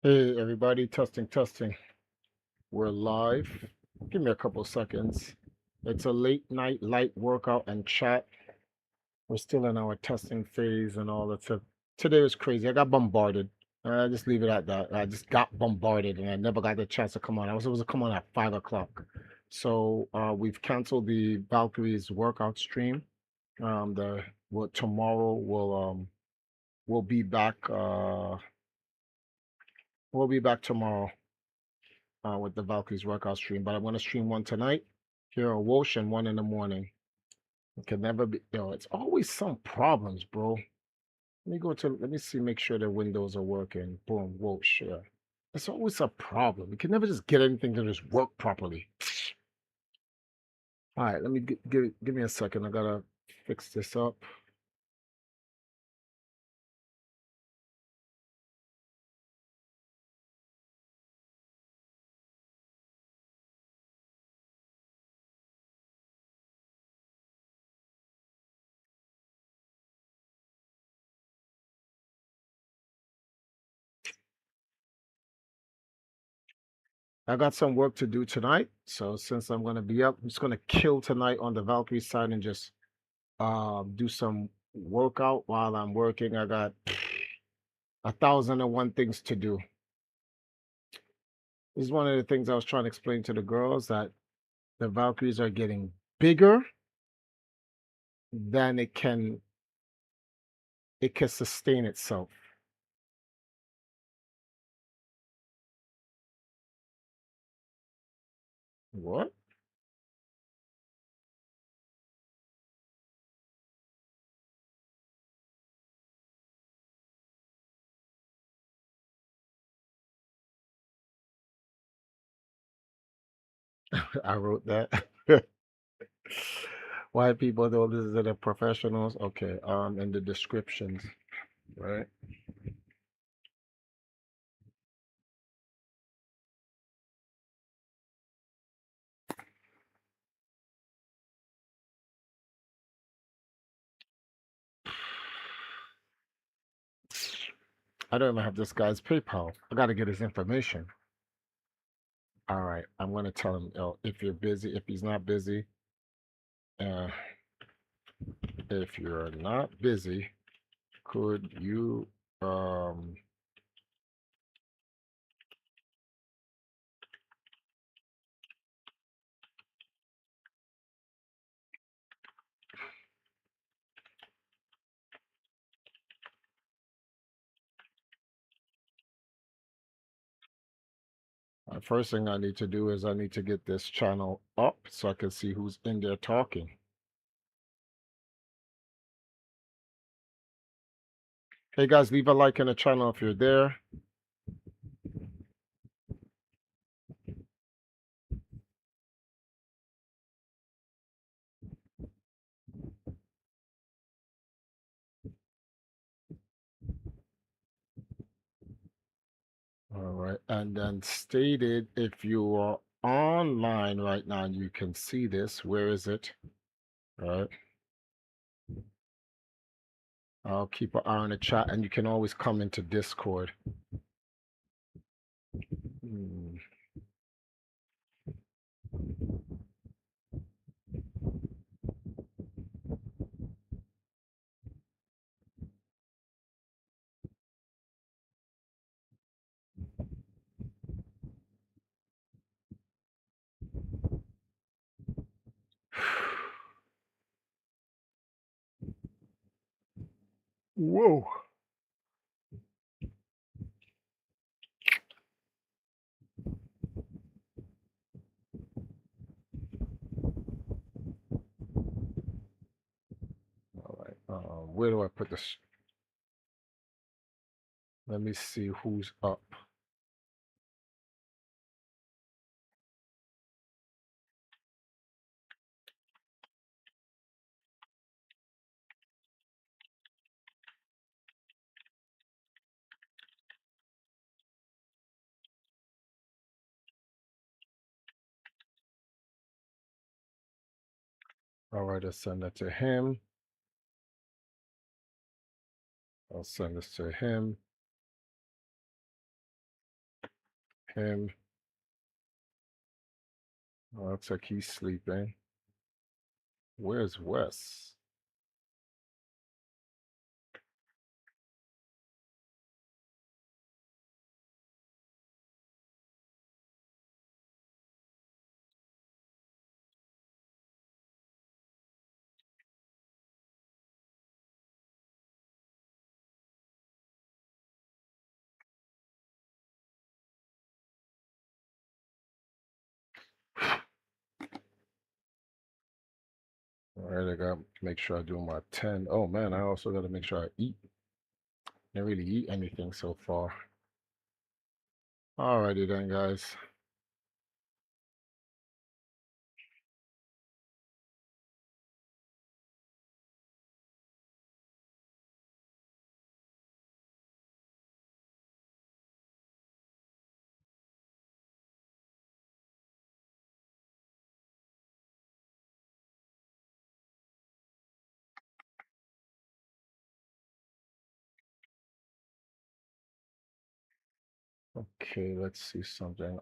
Hey everybody, testing, testing. We're live. Give me a couple seconds. It's a late night light workout and chat. We're still in our testing phase and all that stuff. Today was crazy. I got bombarded. Just leave it at that. I just got bombarded and I never got the chance to come on. I was supposed to come on at 5 o'clock. So we've canceled the Valkyrie's workout stream. The well, tomorrow we'll be back tomorrow with the Valkyries workout stream, but I'm gonna stream one tonight here on W.O.A.C.H and one in the morning. It can never be, it's always some problems, bro. Let me see, make sure the windows are working. Boom, W.O.A.C.H, yeah. It's always a problem. You can never just get anything to just work properly. All right, let me give me a second. I gotta fix this up. I got some work to do tonight, so since I'm gonna be up, I'm just gonna kill tonight on the Valkyrie side and just do some workout while I'm working. I got 1,001 things to do. This is one of the things I was trying to explain to the girls, that the Valkyries are getting bigger than it can sustain itself. What? I wrote that. Why people don't listen to the professionals? Okay, in the descriptions, right? I don't even have this guy's PayPal. I gotta get his information. All right, I'm gonna tell him, if you're busy, if he's not busy, uh, if you're not busy, could you first thing I need to do is I need to get this channel up so I can see who's in there talking. Hey guys, leave a like in the channel if you're there. All right, and then stated, if you are online right now and you can see this, where is it? All right, I'll keep an eye on the chat, and you can always come into Discord. Hmm. Whoa. All right, where do I put this? Let me see who's up. All right, I'll send that to him. I'll send this to him. him. Oh, looks like he's sleeping. Where's Wes? All right, I gotta make sure I do my 10. Oh man, I also gotta make sure I eat. Didn't really eat anything so far. Alrighty then, guys. Okay, let's see something.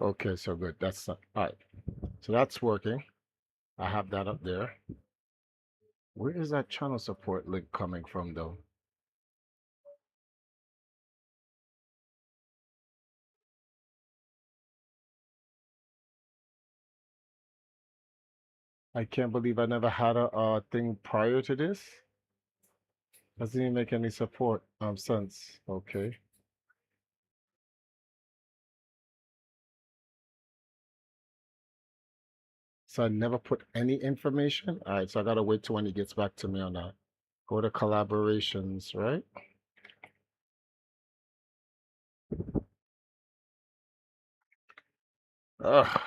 Okay, so good. That's all right. So that's working. I have that up there. Where is that channel support link coming from, though? I can't believe I never had a thing prior to this. Doesn't even make any support sense. Okay. So I never put any information. All right, so I gotta wait till when he gets back to me on that. Go to collaborations, right? Ugh.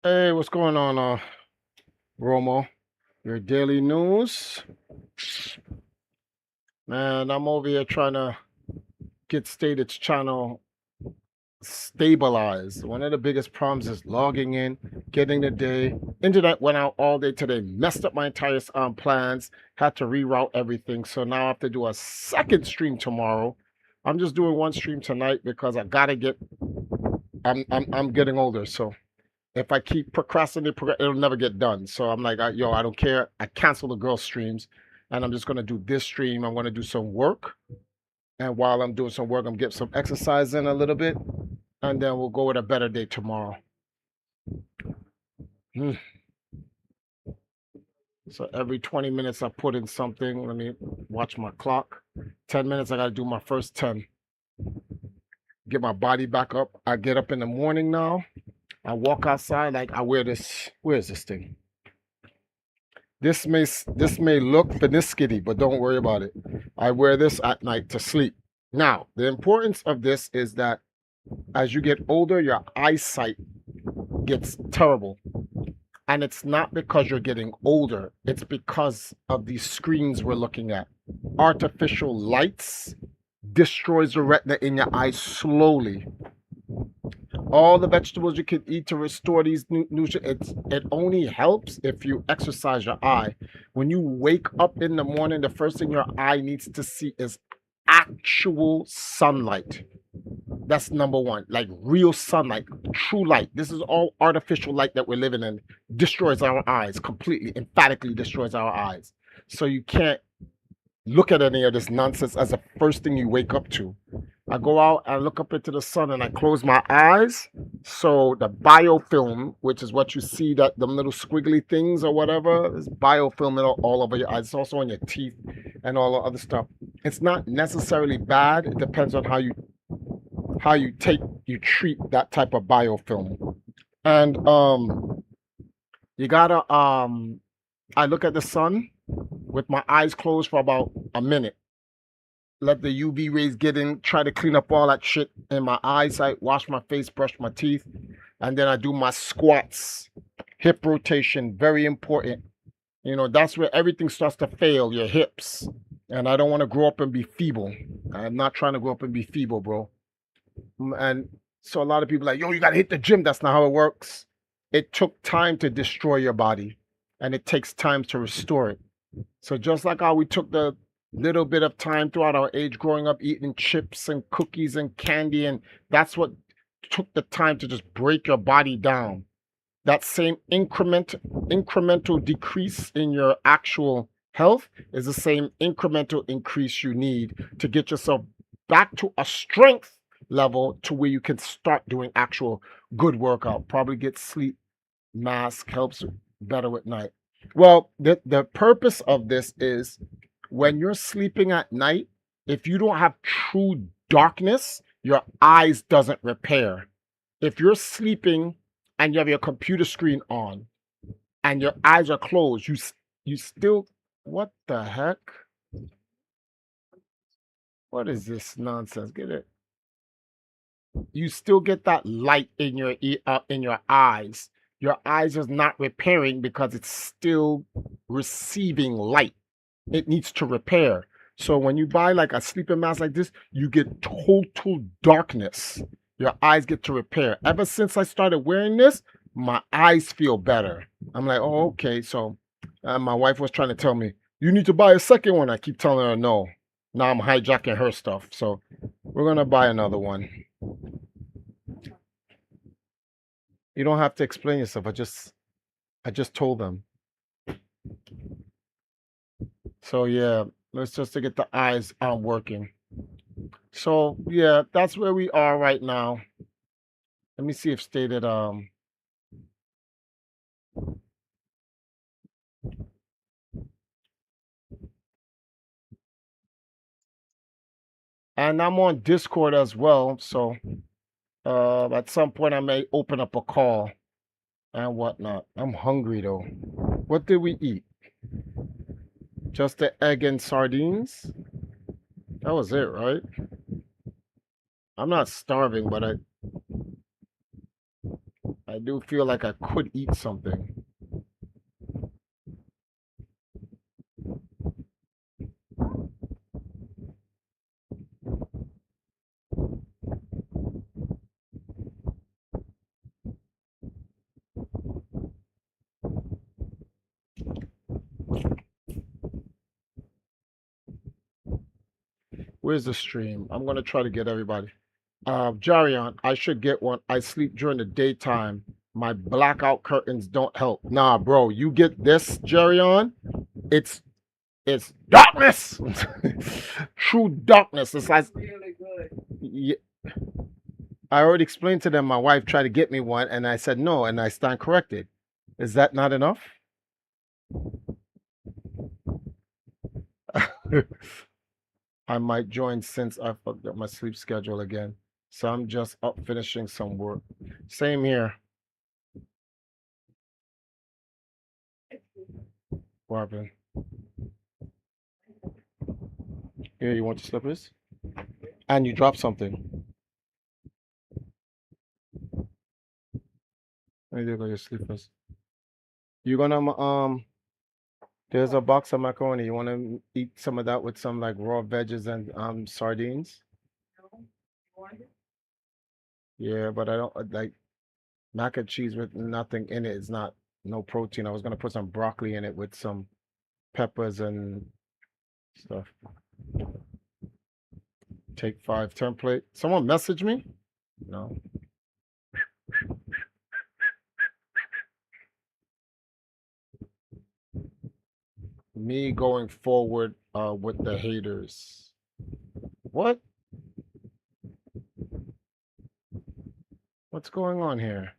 Hey, what's going on, Romo? Your daily news? Man, I'm over here trying to get Stated's channel stabilized. One of the biggest problems is logging in, getting the day. Internet went out all day today, messed up my entire plans, had to reroute everything. So now I have to do a second stream tomorrow. I'm just doing one stream tonight because I gotta get. I'm getting older, so if I keep procrastinating, it'll never get done. So I'm like, yo, I don't care. I cancel the girl streams, and I'm just gonna do this stream. I'm gonna do some work, and while I'm doing some work, I'm getting some exercise in a little bit, and then we'll go with a better day tomorrow. Mm. So every 20 minutes, I put in something. Let me watch my clock. 10 minutes, I gotta do my first 10. Get my body back up. I get up in the morning now. I walk outside like I wear this. Where is this thing? This may look finiskity, but don't worry about it. I wear this at night to sleep. Now, the importance of this is that as you get older, your eyesight gets terrible. And it's not because you're getting older, it's because of these screens we're looking at. Artificial lights destroys the retina in your eye slowly. All the vegetables you can eat to restore these nutrients, it only helps if you exercise your eye. When you wake up in the morning, the first thing your eye needs to see is actual sunlight. That's number one, like real sunlight, true light. This is all artificial light that we're living in. Destroys our eyes completely, emphatically destroys our eyes. So you can't look at any of this nonsense as the first thing you wake up to. I go out, I look up into the sun, and I close my eyes. So the biofilm, which is what you see, that them little squiggly things or whatever, is biofilm all over your eyes. It's also on your teeth and all the other stuff. It's not necessarily bad. It depends on how you treat that type of biofilm. And you gotta I look at the sun with my eyes closed for about a minute. Let the UV rays get in, try to clean up all that shit in my eyesight, wash my face, brush my teeth, and then I do my squats. Hip rotation, very important. You know, that's where everything starts to fail, your hips. And I don't want to grow up and be feeble. I'm not trying to grow up and be feeble, bro. And so a lot of people are like, yo, you gotta hit the gym. That's not how it works. It took time to destroy your body, and it takes time to restore it. So just like how we took the little bit of time throughout our age growing up eating chips and cookies and candy, and that's what took the time to just break your body down. That same incremental decrease in your actual health is the same incremental increase you need to get yourself back to a strength level to where you can start doing actual good workout. Probably get sleep mask, helps better at night. Well, the purpose of this is when you're sleeping at night, if you don't have true darkness, your eyes doesn't repair. If you're sleeping and you have your computer screen on and your eyes are closed, you still, what the heck? What is this nonsense? Get it? You still get that light in your in your eyes. Your eyes is not repairing because it's still receiving light. It needs to repair. So when you buy like a sleeping mask like this, you get total darkness. Your eyes get to repair. Ever since I started wearing this, my eyes feel better. I'm like, oh, okay. So my wife was trying to tell me, you need to buy a second one. I keep telling her no. Now I'm hijacking her stuff. So we're going to buy another one. You don't have to explain yourself. I just told them. So yeah, let's just to get the eyes working. So yeah, that's where we are right now. Let me see if stated and I'm on Discord as well. So at some point I may open up a call and whatnot. I'm hungry though. What did we eat? Just the egg and sardines? That was it, right? I'm not starving, but I do feel like I could eat something. Where's the stream? I'm gonna try to get everybody. Jarion, I should get one. I sleep during the daytime. My blackout curtains don't help. Nah, bro, you get this, Jarion. It's it's darkness. True darkness. It's like really good. Yeah, I already explained to them. My wife tried to get me one, and I said no, and I stand corrected. Is that not enough? I might join since I fucked up my sleep schedule again. So I'm just up finishing some work. Same here, Marvin. Here, you want your slippers? And you dropped something. There you go, your slippers. You gonna there's a box of macaroni. You wanna eat some of that with some like raw veggies and sardines? Yeah, but I don't like mac and cheese with nothing in it is not no protein. I was gonna put some broccoli in it with some peppers and stuff. Take 5 template. Someone message me? No. Me going forward with the haters. What? What's going on here?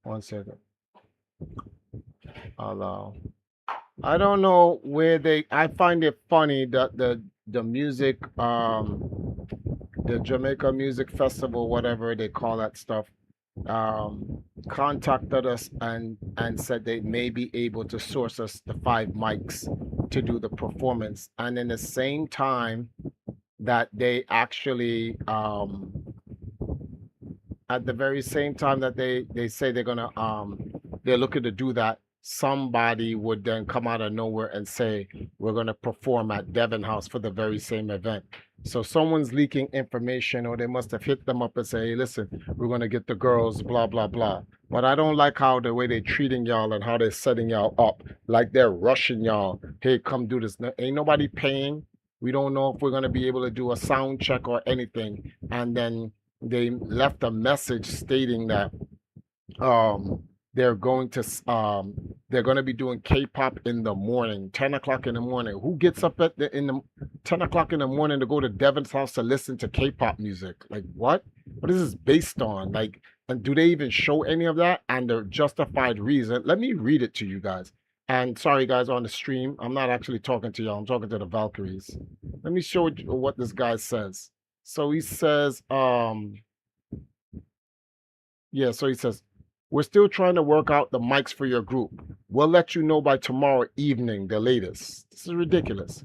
One second. Allow. I don't know where they. I find it funny that the music, the Jamaica Music Festival, whatever they call that stuff, contacted us and said they may be able to source us the 5 mics to do the performance, and in the same time that they actually at the very same time that they say they're gonna they're looking to do that, somebody would then come out of nowhere and say we're gonna perform at Devon House for the very same event. So someone's leaking information, or they must have hit them up and say, hey, listen, we're gonna get the girls, blah blah blah. But I don't like how the way they're treating y'all and how they're setting y'all up, like they're rushing y'all. Hey, come do this. Ain't nobody paying. We don't know if we're gonna be able to do a sound check or anything, and then they left a message stating that um they're going to they're going to be doing K-pop in the morning, 10 o'clock in the morning. Who gets up at the in the 10 o'clock in the morning to go to Devon's house to listen to K-pop music? Like what is this based on? Like, and do they even show any of that and the justified reason? Let me read it to you guys. And sorry guys, on the stream, I'm not actually talking to y'all, I'm talking to the Valkyries. Let me show you what this guy says. So he says, yeah, so he says, we're still trying to work out the mics for your group. We'll let you know by tomorrow evening, the latest. This is ridiculous.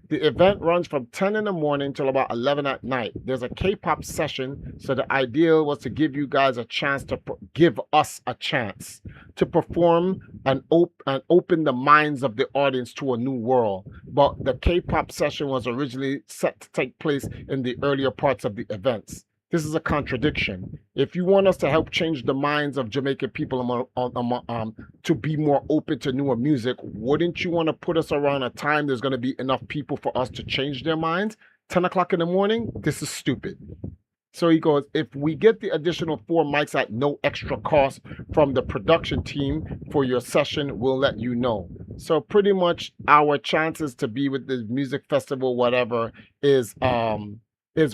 The event runs from 10 in the morning till about 11 at night. There's a K-pop session, so the idea was to give you guys a chance to give us a chance to perform and open the minds of the audience to a new world. But the K-pop session was originally set to take place in the earlier parts of the events. This is a contradiction. If you want us to help change the minds of Jamaican people to be more open to newer music, wouldn't you want to put us around a time there's going to be enough people for us to change their minds? 10 o'clock in the morning? This is stupid. So he goes, if we get the additional 4 mics at no extra cost from the production team for your session, we'll let you know. So pretty much our chances to be with the music festival, whatever, is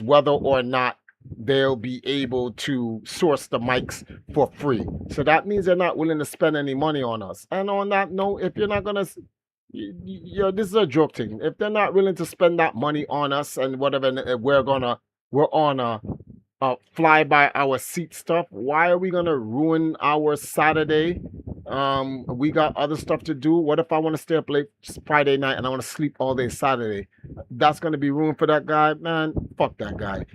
whether or not they'll be able to source the mics for free. So that means they're not willing to spend any money on us. And on that note, if you're not gonna, this is a joke thing. If they're not willing to spend that money on us and whatever, and we're on a fly by our seat stuff. Why are we gonna ruin our Saturday? We got other stuff to do. What if I want to stay up late Friday night and I want to sleep all day Saturday? That's gonna be ruined for that guy, man. Fuck that guy.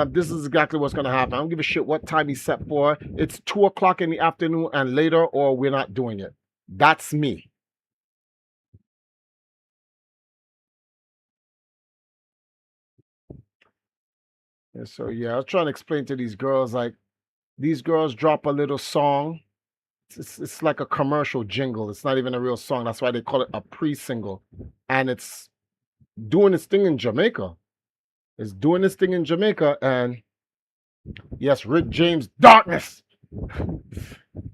This is exactly what's gonna happen. I don't give a shit what time he's set for. It's 2 o'clock in the afternoon and later, or we're not doing it. That's me. And so yeah, I was trying to explain to these girls, like, these girls drop a little song. It's like a commercial jingle. It's not even a real song. That's why they call it a pre-single. And it's doing its thing in Jamaica. It's doing this thing in Jamaica. And yes, Rick James, darkness.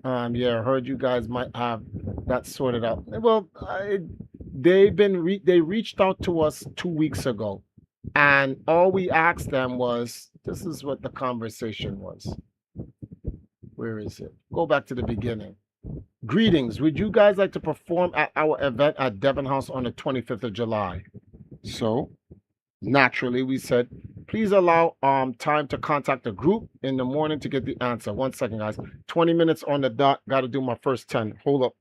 Yeah, I heard you guys might have that sorted out. Well, they reached out to us 2 weeks ago, and all we asked them was, this is what the conversation was. Where is it? Go back to the beginning. Greetings. Would you guys like to perform at our event at Devon House on the 25th of July? So naturally we said, please allow time to contact the group in the morning to get the answer. 1 second, guys. 20 minutes on the dot. Got to do my first 10. Hold up.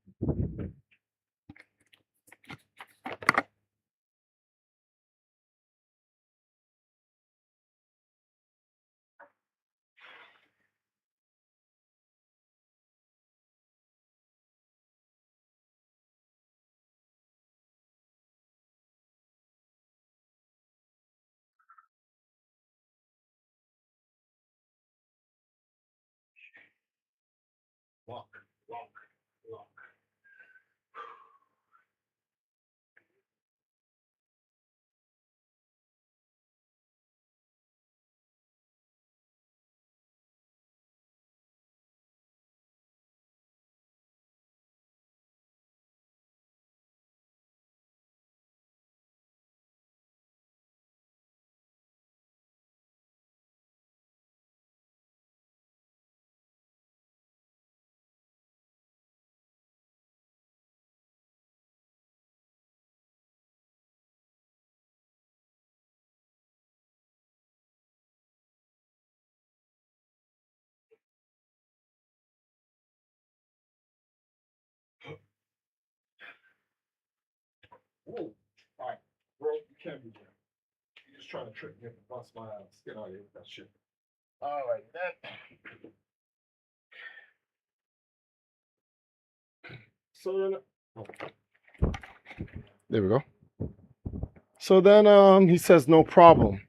Whoa. All right, bro, you can't be there. You're just trying to trick me and bust my ass. Get out of here with that shit. All right, then. So then, there we go. So then, he says no problem.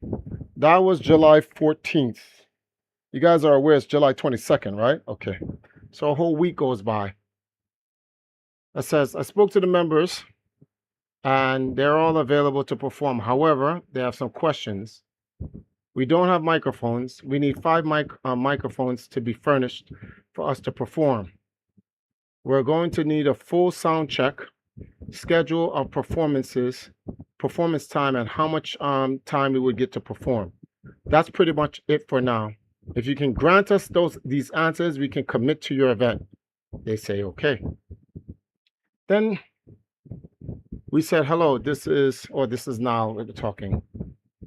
That was July 14th. You guys are aware it's July 22nd, right? Okay. So a whole week goes by. It says I spoke to the members, and they're all available to perform. However, they have some questions. We don't have microphones. We need 5 microphones to be furnished for us to perform. We're going to need a full sound check, schedule of performances, performance time, and how much time we would get to perform. That's pretty much it for now. If you can grant us these answers, we can commit to your event. They say okay. Then we said hello. This is now we're talking.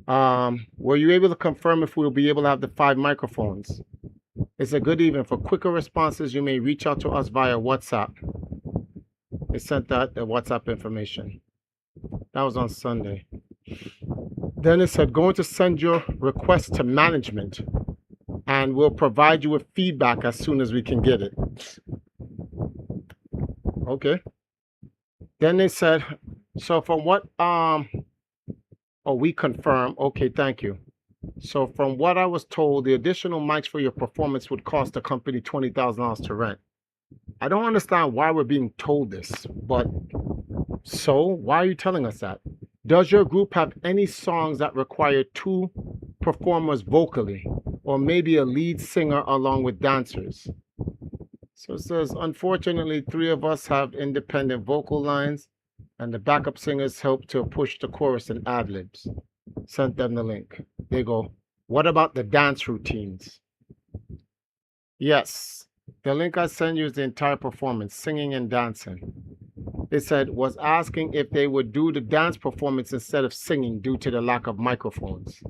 Were you able to confirm if we'll be able to have the 5 microphones? It's a good evening. For quicker responses, you may reach out to us via WhatsApp. They sent that the WhatsApp information. That was on Sunday. Then it said going to send your request to management, and we'll provide you with feedback as soon as we can get it. Okay. Then they said, so from what we confirm. Okay, thank you. So from what I was told, the additional mics for your performance would cost the company $20,000 to rent. I don't understand why we're being told this, but so why are you telling us that? Does your group have any songs that require 2 performers vocally, or maybe a lead singer along with dancers? So it says, unfortunately, 3 of us have independent vocal lines, and the backup singers help to push the chorus and ad-libs. Sent them the link. They go, what about the dance routines? Yes, the link I sent you is the entire performance, singing and dancing. They said, was asking if they would do the dance performance instead of singing due to the lack of microphones.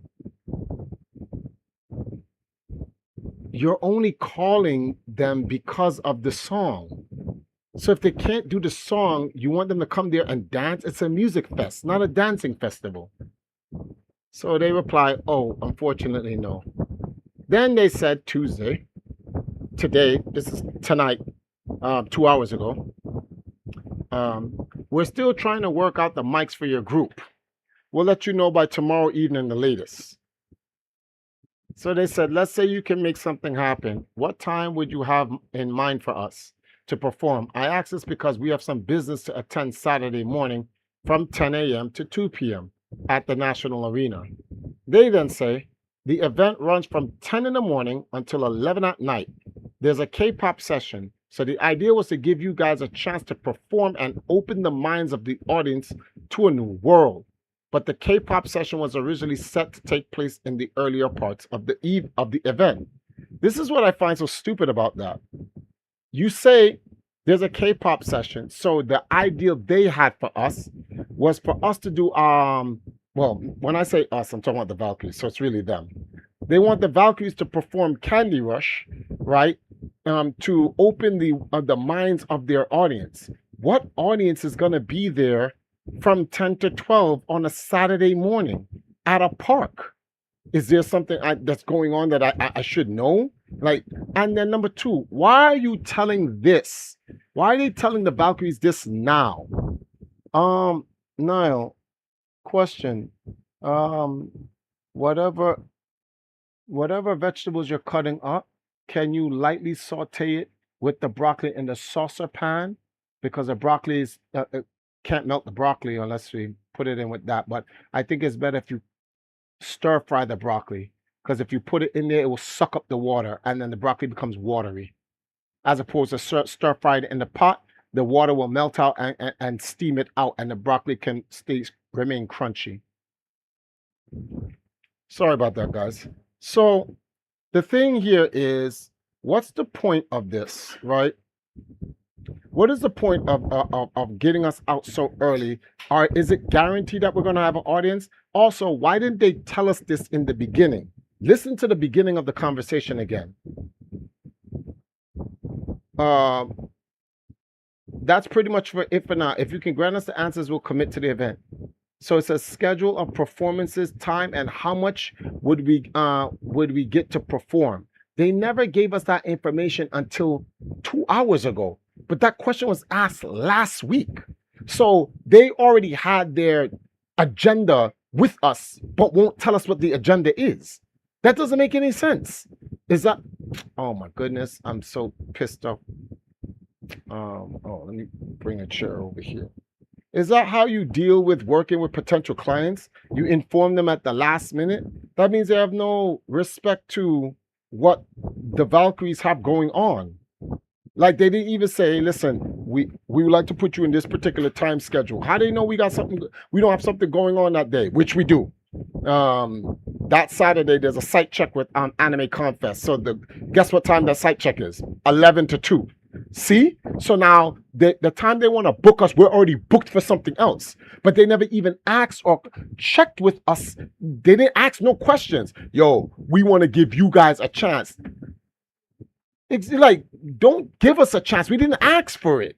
You're only calling them because of the song. So if they can't do the song, you want them to come there and dance? It's a music fest, not a dancing festival. So they reply, oh, unfortunately, no. Then they said Tuesday, today, this is tonight, 2 hours ago, we're still trying to work out the mics for your group. We'll let you know by tomorrow evening the latest. So they said, let's say you can make something happen. What time would you have in mind for us to perform? I ask this because we have some business to attend Saturday morning from 10 a.m. to 2 p.m. at the National Arena. They then say, the event runs from 10 in the morning until 11 at night. There's a K-pop session. So the idea was to give you guys a chance to perform and open the minds of the audience to a new world. But the K-pop session was originally set to take place in the earlier parts of the event. This is what I find so stupid about that. You say there's a K-pop session, so the ideal they had for us was for us to do well, when I say us, I'm talking about the Valkyries, so it's really them. They want the Valkyries to perform Candy Rush, right? To open the minds of their audience. What audience is going to be there from 10 to 12 on a Saturday morning at a park? Is there something that's going on that I should know? Like, and then number 2, why are you telling this? Why are they telling the Valkyries this now? Niall, question. Whatever vegetables you're cutting up, can you lightly saute it with the broccoli in the saucer pan, because the broccoli is can't melt the broccoli unless we put it in with that. But I think it's better if you stir fry the broccoli, because if you put it in there, it will suck up the water and then the broccoli becomes watery. As opposed to stir fried in the pot, the water will melt out and steam it out, and the broccoli can remain crunchy. Sorry about that, guys. So the thing here is, what's the point of this, right? What is the point of getting us out so early? Or is it guaranteed that we're going to have an audience? Also, why didn't they tell us this in the beginning? Listen to the beginning of the conversation again. That's pretty much for it for now. If you can grant us the answers, we'll commit to the event. So it says schedule of performances, time, and how much would we get to perform. They never gave us that information until 2 hours ago. But that question was asked last week. So they already had their agenda with us, but won't tell us what the agenda is. That doesn't make any sense. Is that, oh my goodness, I'm so pissed off. Let me bring a chair over here. Is that how you deal with working with potential clients? You inform them at the last minute? That means they have no respect to what the Valkyries have going on. Like, they didn't even say, listen, we would like to put you in this particular time schedule. How do they know we got something? We don't have something going on that day, which we do. That Saturday there's a site check with Anime Confest. So guess what time that site check is? 11 to 2. See? So now the time they want to book us, we're already booked for something else. But they never even asked or checked with us. They didn't ask no questions. Yo, we want to give you guys a chance. It's like, don't give us a chance. We didn't ask for it.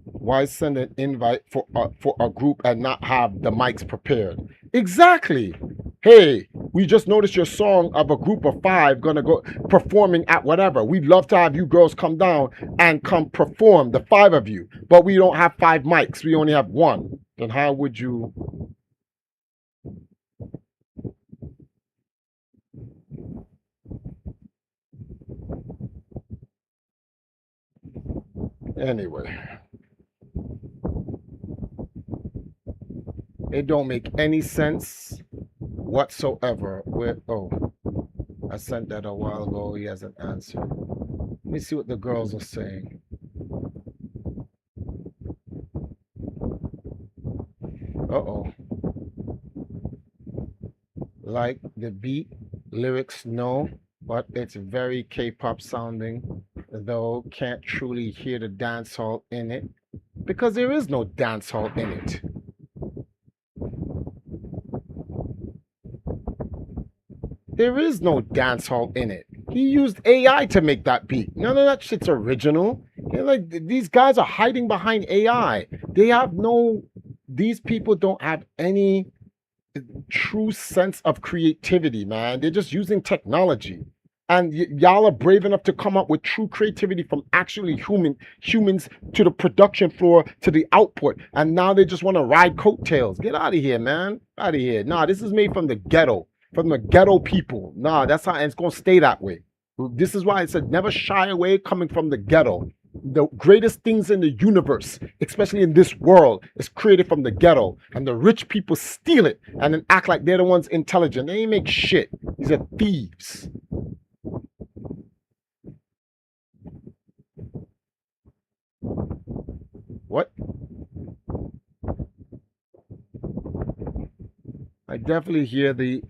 Why send an invite for a group and not have the mics prepared? Exactly. Hey, we just noticed your song of a group of 5 gonna go performing at whatever. We'd love to have you girls come down and come perform, the 5 of you. But we don't have 5 mics. We only have 1. Then how would you? Anyway. It don't make any sense whatsoever. I sent that a while ago. He hasn't answered. Let me see what the girls are saying. Like the beat, lyrics, no, but it's very K-pop sounding, though can't truly hear the dancehall in it, because there is no dancehall in it. There is no dancehall in it. He used AI to make that beat. None of that shit's original. Like, these guys are hiding behind AI. These people don't have any true sense of creativity, man. They're just using technology. And y'all are brave enough to come up with true creativity from actually humans to the production floor to the output. And now they just want to ride coattails. Get out of here, man. Out of here. Nah, this is made from the ghetto people. Nah, that's how, and it's going to stay that way. This is why I said never shy away coming from the ghetto. The greatest things in the universe, especially in this world, is created from the ghetto. And the rich people steal it and then act like they're the ones intelligent. They ain't make shit. These are thieves. What? I definitely hear the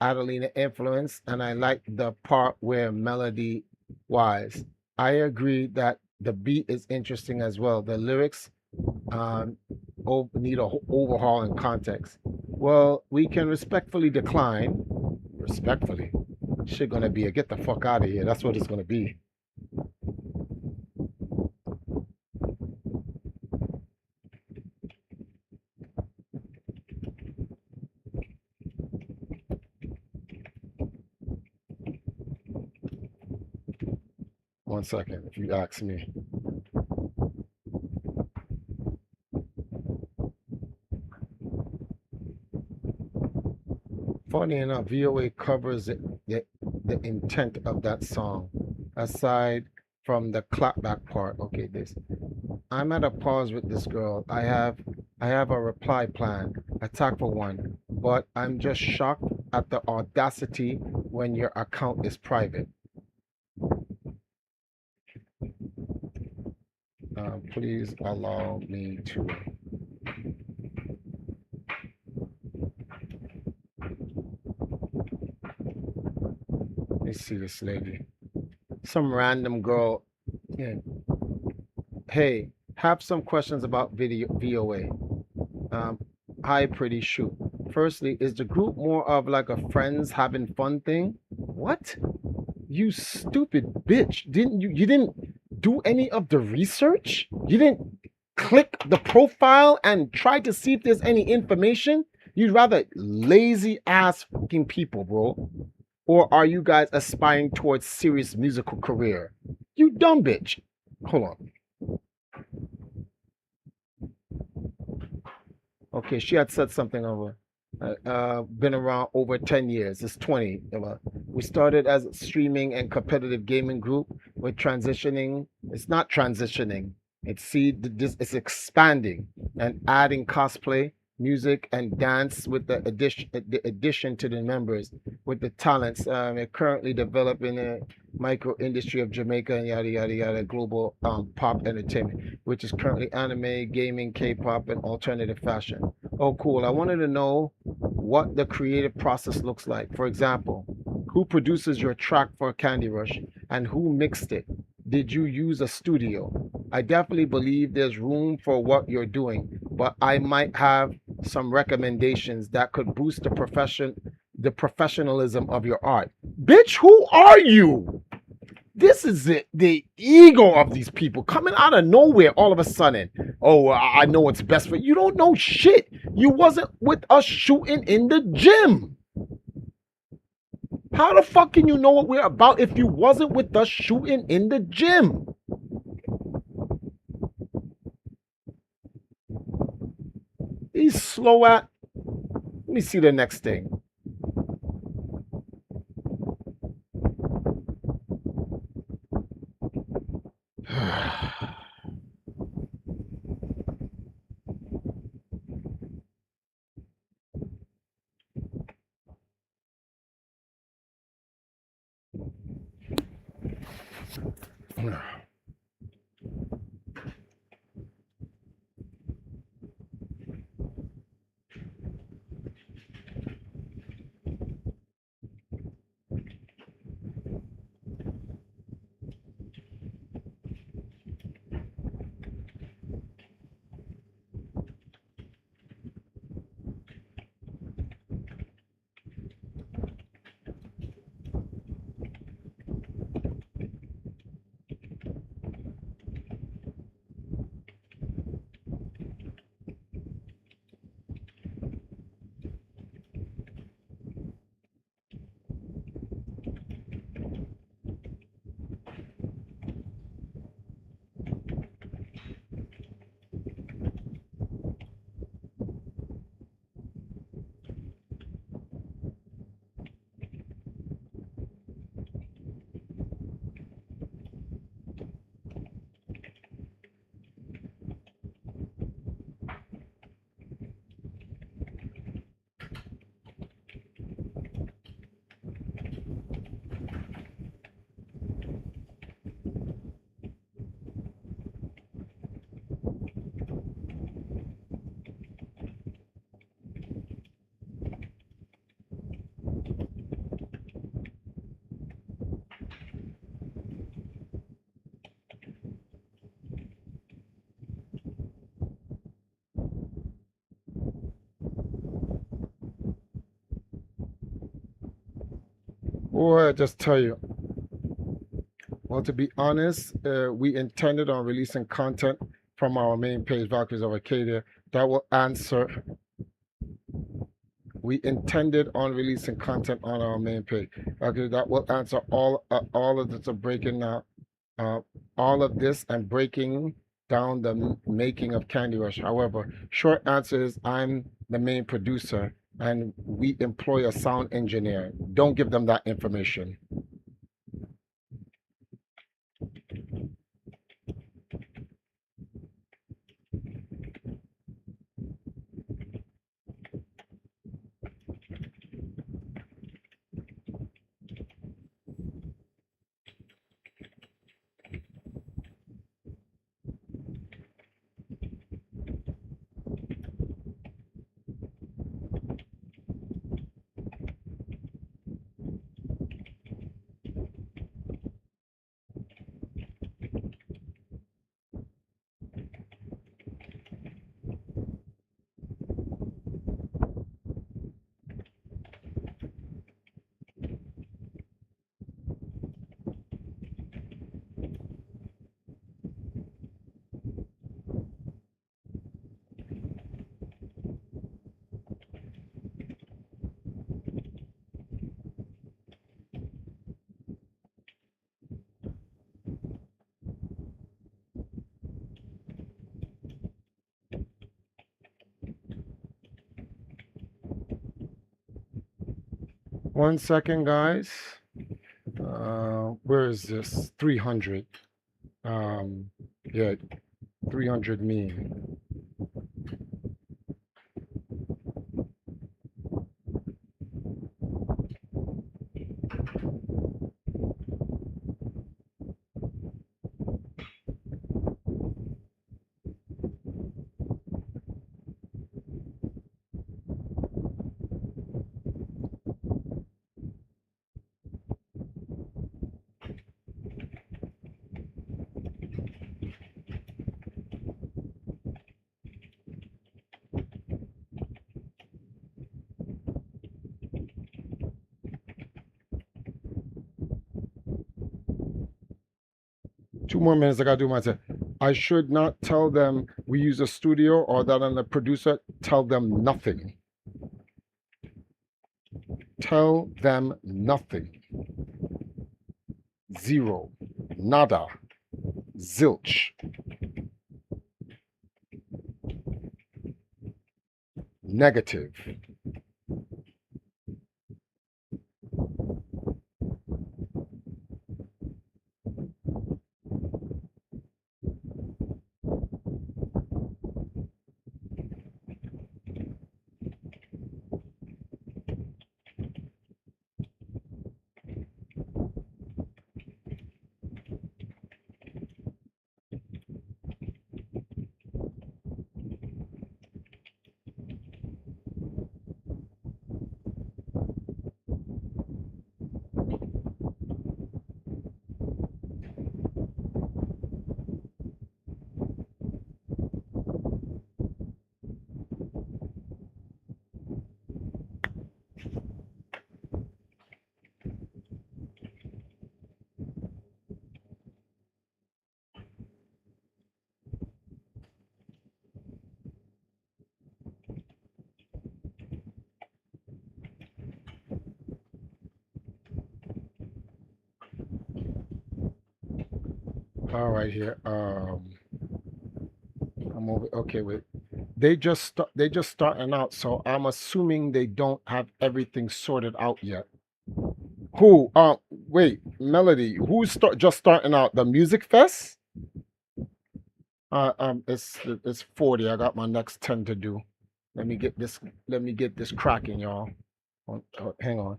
Adelina influence, and I like the part where melody wise. I agree that the beat is interesting as well. The lyrics need a overhaul in context. Well, we can respectfully decline. Respectfully. Shit gonna be a get the fuck out of here. That's what it's gonna be. One second, if you ask me. Funny enough, VOA covers the intent of that song, aside from the clapback part. Okay, this. I'm at a pause with this girl. I have a reply plan, a tactful one, but I'm just shocked at the audacity when your account is private. Please allow me to. Let me see this lady. Some random girl. Yeah. Hey, have some questions about video VOA. Um, Hi, pretty shoot. Firstly, is the group more of like a friends having fun thing? What? You stupid bitch. You didn't do any of the research? You didn't click the profile and try to see if there's any information? You'd rather lazy ass fucking people, bro. Or are you guys aspiring towards serious musical career? You dumb bitch. Hold on. Okay, she had said something over. Been around over 10 years. It's 20. We started as a streaming and competitive gaming group. We're transitioning. It's not transitioning. It's expanding and adding cosplay, music, and dance with the addition to the members with the talents. We're currently developing a micro industry of Jamaica and yada yada yada global pop entertainment, which is currently anime, gaming, K-pop, and alternative fashion. Oh, cool. I wanted to know what the creative process looks like. For example, who produces your track for Candy Rush and who mixed it? Did you use a studio? I definitely believe there's room for what you're doing, but I might have some recommendations that could boost the professionalism of your art. Bitch, who are you? This is the ego of these people coming out of nowhere all of a sudden. Oh, I know what's best for you. You don't know shit. You wasn't with us shooting in the gym. How the fuck can you know what we're about if you wasn't with us shooting in the gym? He's slow at. Let me see the next thing. Boy, I just tell you. Well, to be honest, we intended on releasing content from our main page, Valkyries of Arcadia, that will answer. We intended on releasing content on our main page, okay, that will answer all of this, breaking now, all of this and breaking down the making of Candy Rush. However, short answer is I'm the main producer and we employ a sound engineer. Don't give them that information. One second, guys. Where is this? 300. Yeah, 300 mean. 2 more minutes. I gotta do my thing. I should not tell them we use a studio or that I'm the producer. Tell them nothing. Tell them nothing. Zero. Nada. Zilch. Negative. All right here. I'm over. Okay, wait. They just starting out, so I'm assuming they don't have everything sorted out yet. Who? Wait, Melody. Who's just starting out? The music fest? It's 40. I got my next 10 to do. Let me get this. Let me get this cracking, y'all. Hang on.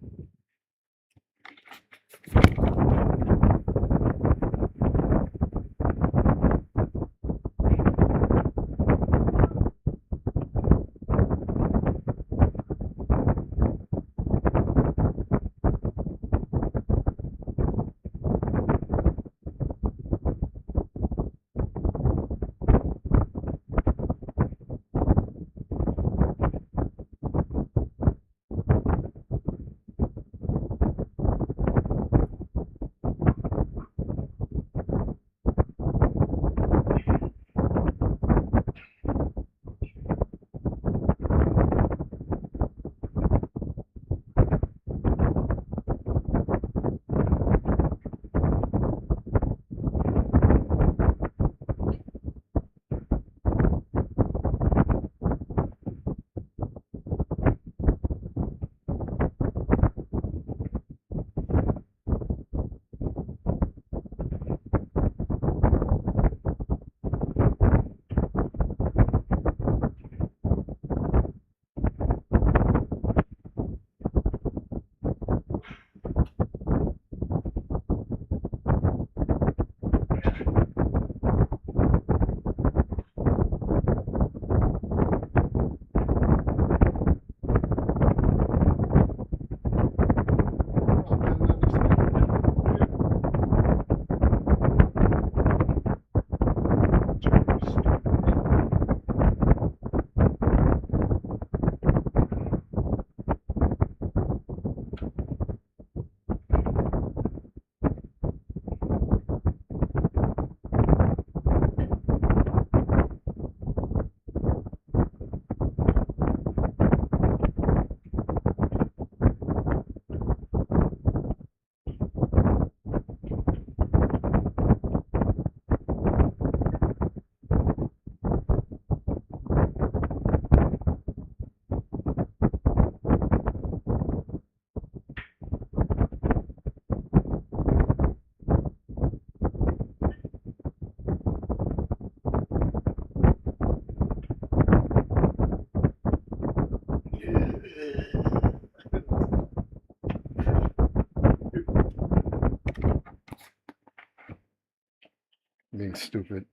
being stupid.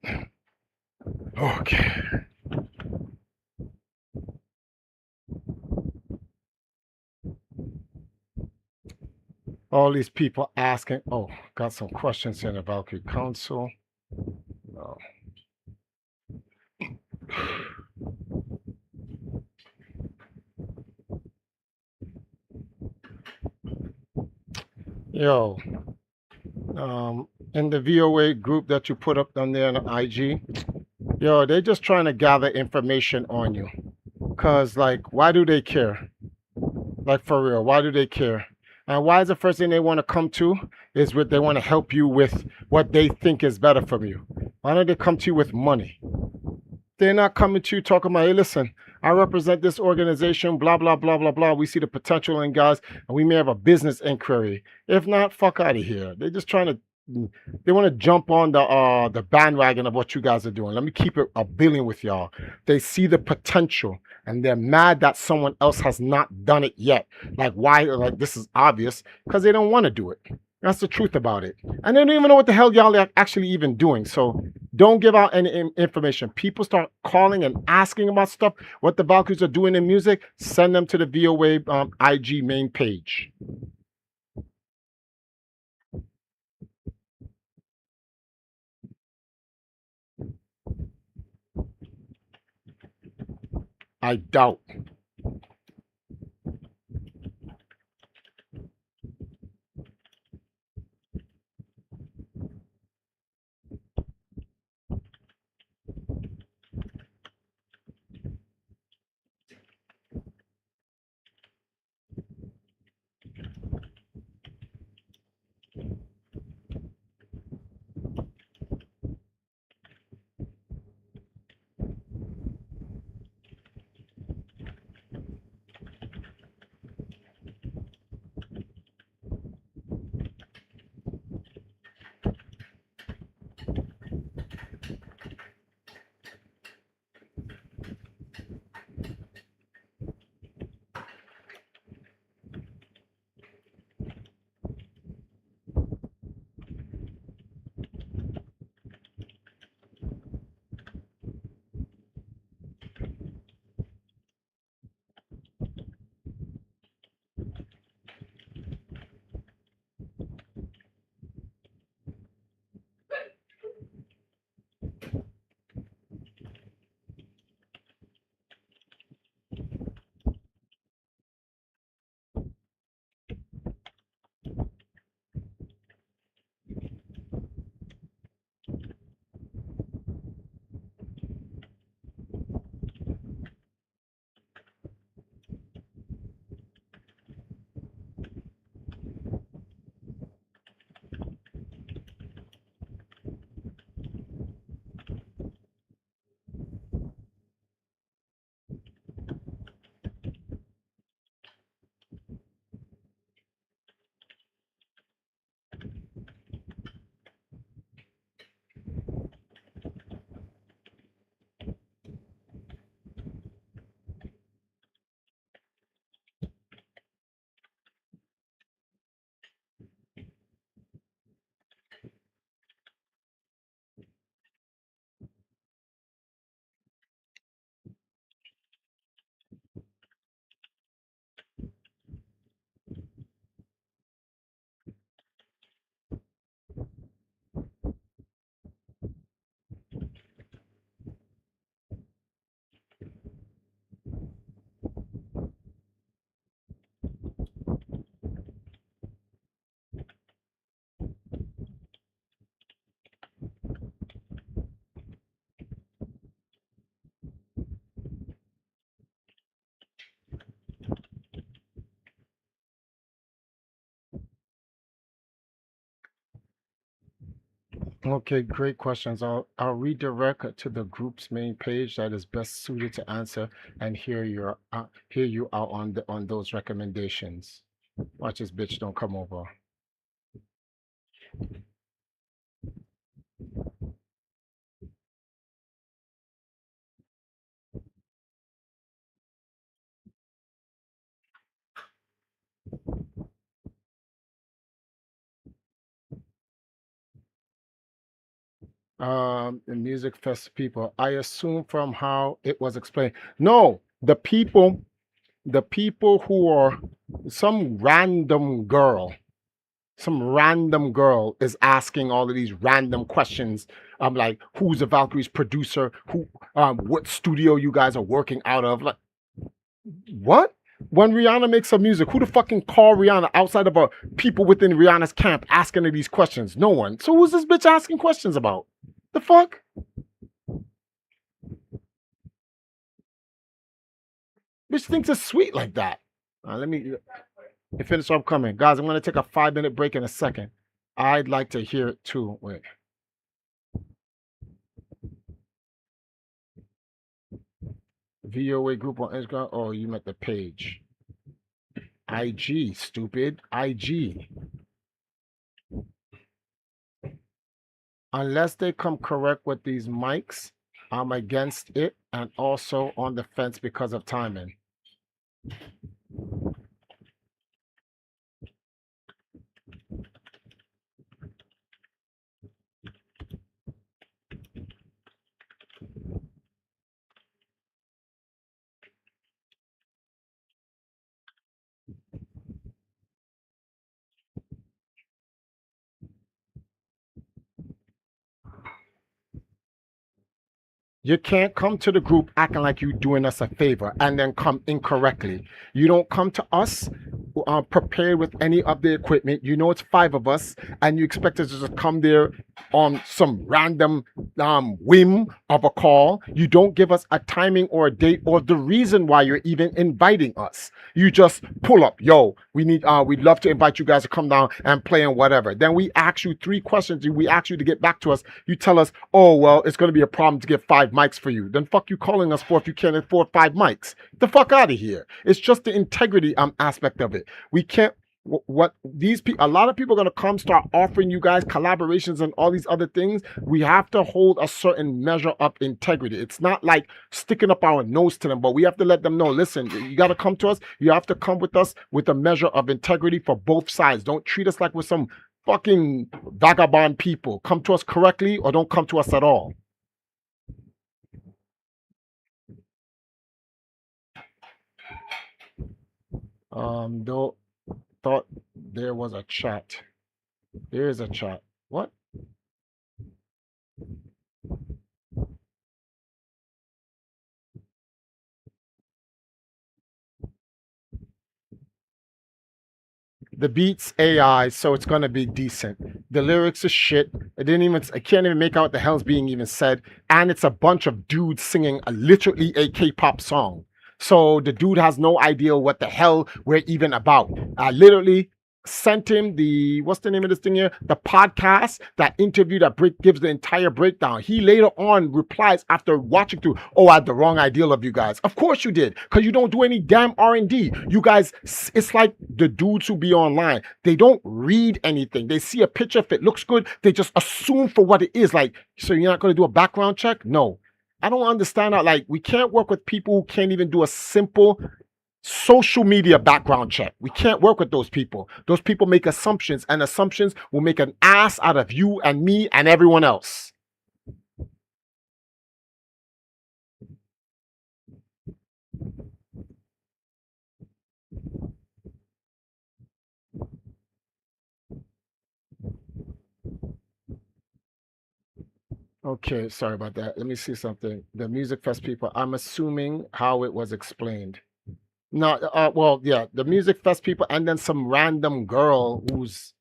Okay. All these people asking. Oh, got some questions here in the Valkyrie Council. Oh. Yo, in the VOA group that you put up on there on the IG, yo, they're just trying to gather information on you. Cause like, why do they care? Like for real, why do they care? And why is the first thing they want to come to is what they want to help you with what they think is better from you? Why don't they come to you with money? They're not coming to you talking about, hey, listen, I represent this organization, blah, blah, blah, blah, blah. We see the potential in guys, and we may have a business inquiry. If not, fuck out of here. They're just trying to they want to jump on the bandwagon of what you guys are doing. Let me keep it a billion with y'all. They see the potential and they're mad that someone else has not done it yet. Like why? Like this is obvious because they don't want to do it. That's the truth about it. And they don't even know what the hell y'all are actually even doing. So don't give out any information. People start calling and asking about stuff, what the Valkyries are doing in music, send them to the VOA IG main page. I doubt. Okay, great questions. I'll redirect to the group's main page that is best suited to answer and hear you out on those recommendations. Watch this bitch don't come over. The music fest people. I assume from how it was explained. No, the people who are some random girl, some random girl is asking all of these random questions. I'm like, who's the Valkyrie's producer? What studio you guys are working out of? Like, what? When Rihanna makes some music, who the fucking call Rihanna outside of people within Rihanna's camp asking her these questions? No one. So who's this bitch asking questions about? The fuck? Bitch thinks it's sweet like that. Let me finish up coming. Guys, I'm going to take a 5-minute break in a second. I'd like to hear it too. Wait. VOA group on Instagram. Oh, you meant the page. IG, stupid. IG. Unless they come correct with these mics, I'm against it and also on the fence because of timing. You can't come to the group acting like you're doing us a favor and then come incorrectly. You don't come to us prepared with any of the equipment. You know it's 5 of us, and you expect us to just come there on some random whim of a call. You don't give us a timing or a date or the reason why you're even inviting us. You just pull up, yo. We'd love to invite you guys to come down and play and whatever. Then we ask you 3 questions. We ask you to get back to us. You tell us, oh well, it's going to be a problem to get 5 mics for you. Then fuck you calling us for if you can't afford 5 mics. Get the fuck out of here. It's just the integrity aspect of it. We can't. What these people, a lot of people are going to come start offering you guys collaborations and all these other things. We have to hold a certain measure of integrity. It's not like sticking up our nose to them, but we have to let them know, listen, you got to come to us. You have to come with us with a measure of integrity for both sides. Don't treat us like we're some fucking vagabond people. Come to us correctly or don't come to us at all. Though thought there was a chat. There is a chat. What? The beats AI, so it's gonna be decent. The lyrics is shit. I can't even make out what the hell's being even said. And it's a bunch of dudes singing literally a K-pop song. So the dude has no idea what the hell we're even about. I literally sent him what's the name of this thing here? The podcast, that interview that gives the entire breakdown. He later on replies after watching through, oh, I had the wrong idea of you guys. Of course you did, because you don't do any damn R&D. You guys, it's like the dudes who be online. They don't read anything. They see a picture, if it looks good, they just assume for what it is. Like, so you're not going to do a background check? No. I don't understand that. Like, we can't work with people who can't even do a simple social media background check. We can't work with those people. Those people make assumptions, and assumptions will make an ass out of you and me and everyone else. Okay, sorry about that. Let me see something. The Music Fest people, I'm assuming how it was explained. No, well, yeah, the Music Fest people, and then some random girl who's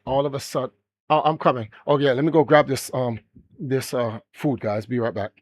all of a sudden. Oh, I'm coming. Oh yeah, let me go grab this food, guys. Be right back.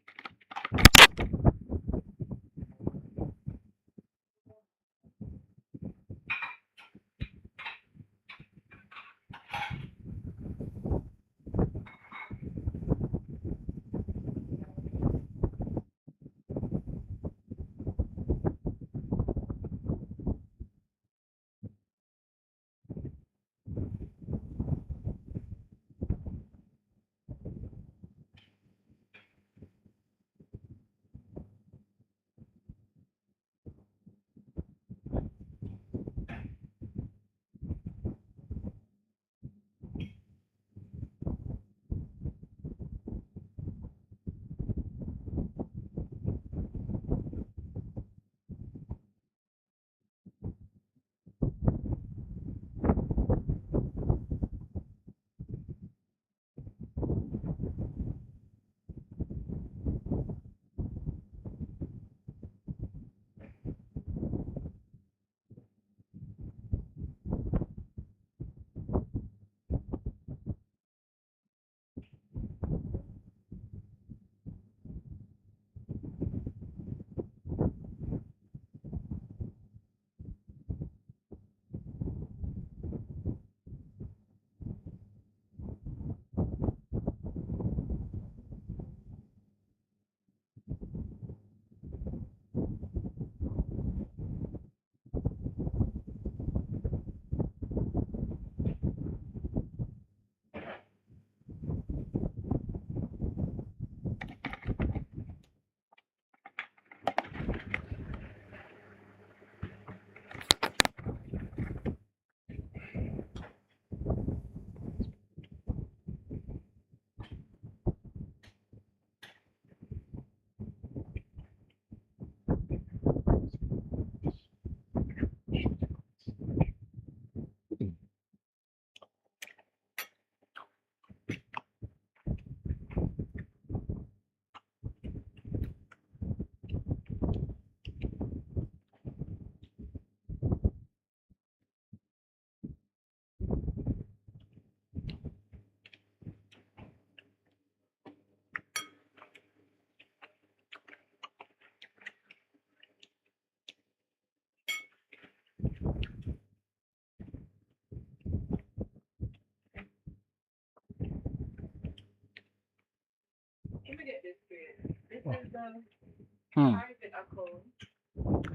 Hmm.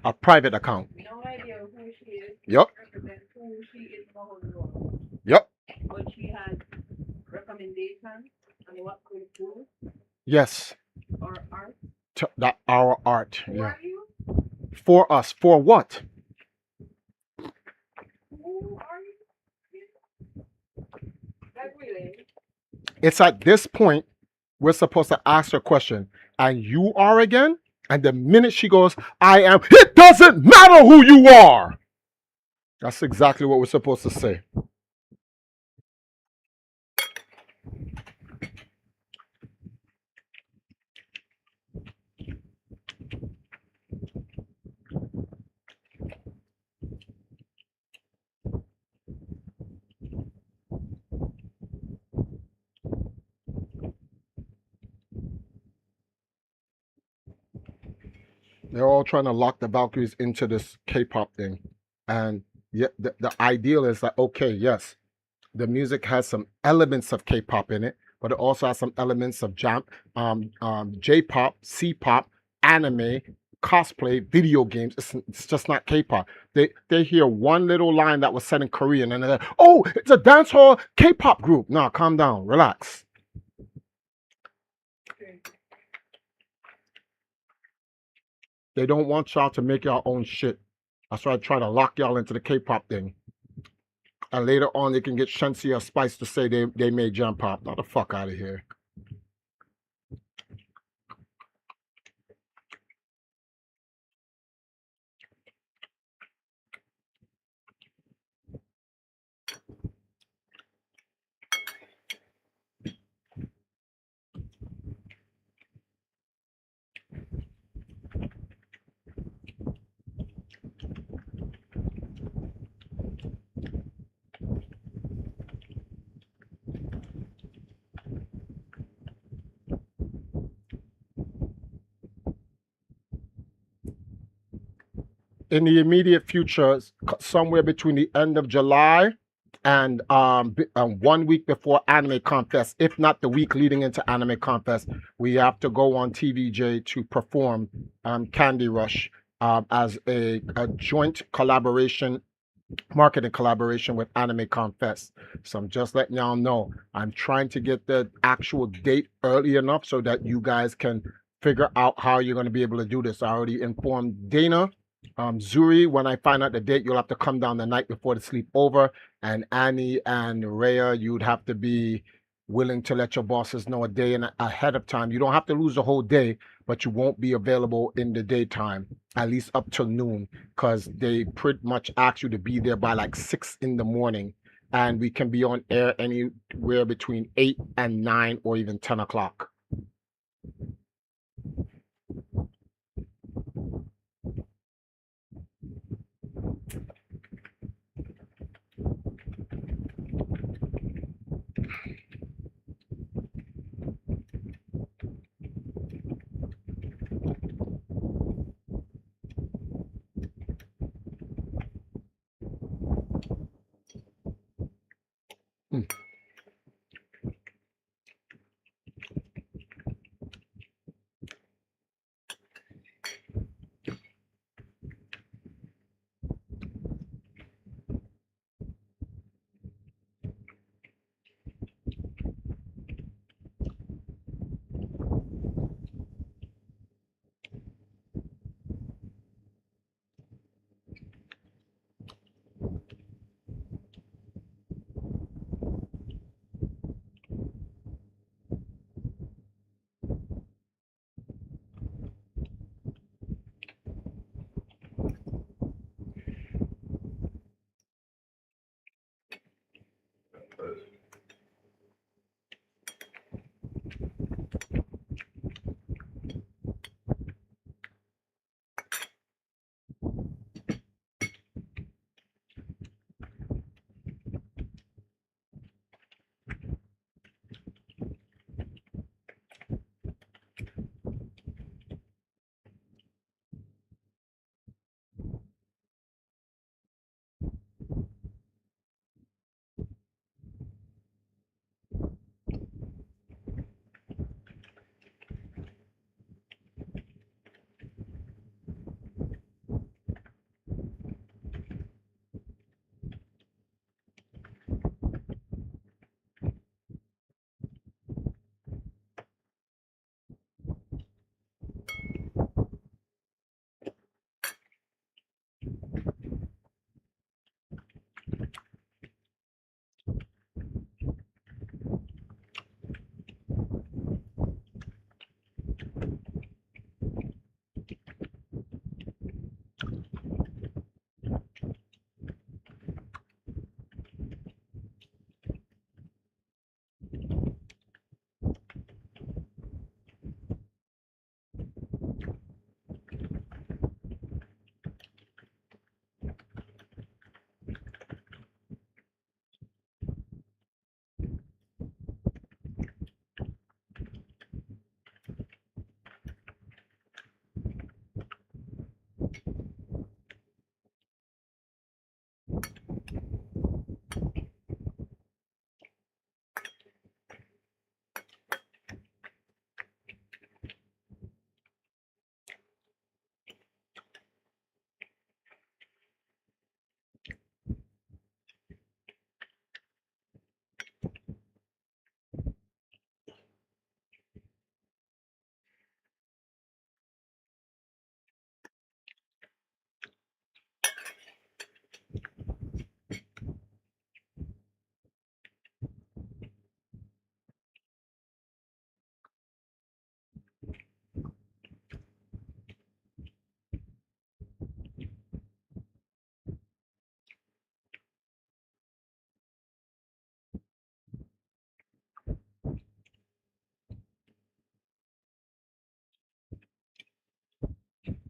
A private account. Yep. Yep. Yes. That our art. Yeah. For us. For what? It's at this point we're supposed to ask her a question. And you are again? And the minute she goes, I am, it doesn't matter who you are. That's exactly what we're supposed to say. They're all trying to lock the Valkyries into this K-pop thing. And yet the ideal is that, okay, yes, the music has some elements of K-pop in it, but it also has some elements of J-pop, C-pop, anime, cosplay, video games. It's just not K-pop. They hear one little line that was said in Korean, and they're like, oh, it's a dancehall K-pop group. No, calm down, relax. They don't want y'all to make your own shit. That's why I try to lock y'all into the K-pop thing. And later on, they can get Shensi or Spice to say they made jump pop. Not the fuck out of here. In the immediate future, somewhere between the end of July and 1 week before Anime Contest, if not the week leading into Anime Contest, we have to go on TVJ to perform Candy Rush as a joint collaboration, marketing collaboration with Anime Confest. So I'm just letting y'all know. I'm trying to get the actual date early enough so that you guys can figure out how you're going to be able to do this. I already informed Dana. Zuri, when I find out the date, you'll have to come down the night before the sleepover. And Annie and Rhea, you'd have to be willing to let your bosses know a day ahead of time. You don't have to lose the whole day, but you won't be available in the daytime, at least up till noon, because they pretty much ask you to be there by like 6 in the morning. And we can be on air anywhere between 8 and 9 or even 10 o'clock. Hmm.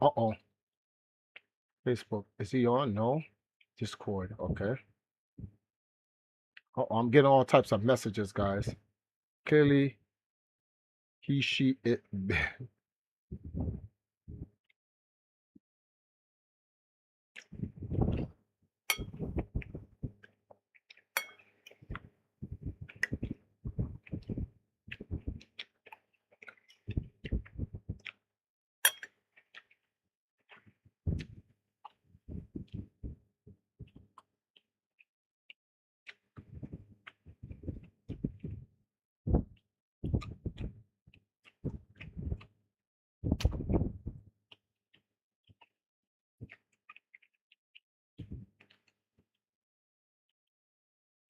Uh-oh. Facebook. Is he on? No. Discord. Okay. Uh-oh, I'm getting all types of messages, guys. Clearly, he, she, it.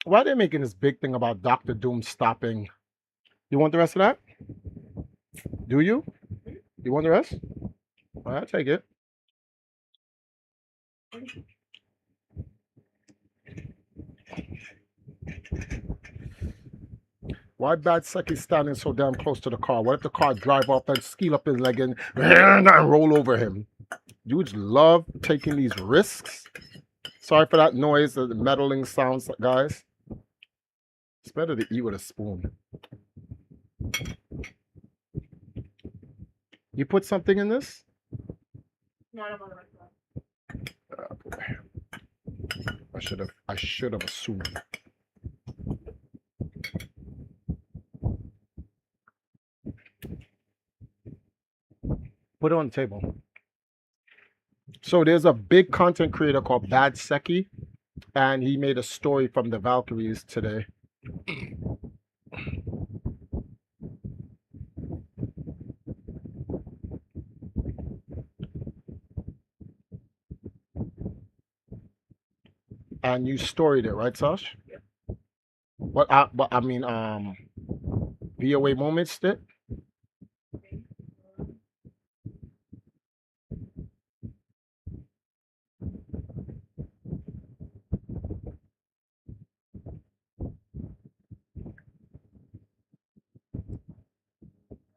Why are they making this big thing about Dr. Doom stopping? You want the rest of that? Do you? You want the rest? All right, I'll take it. Why Bad Seki standing so damn close to the car? What if the car drive off and skeel up his leg and roll over him? Dudes love taking these risks. Sorry for that noise, the meddling sounds, guys. It's better to eat with a spoon. You put something in this? No, I don't want to. I should have assumed. Put it on the table. So there's a big content creator called Bad Seki, and he made a story from the Valkyries today. And you storied it, right, Sash? Yeah. But I mean, V.O.A. Moments did?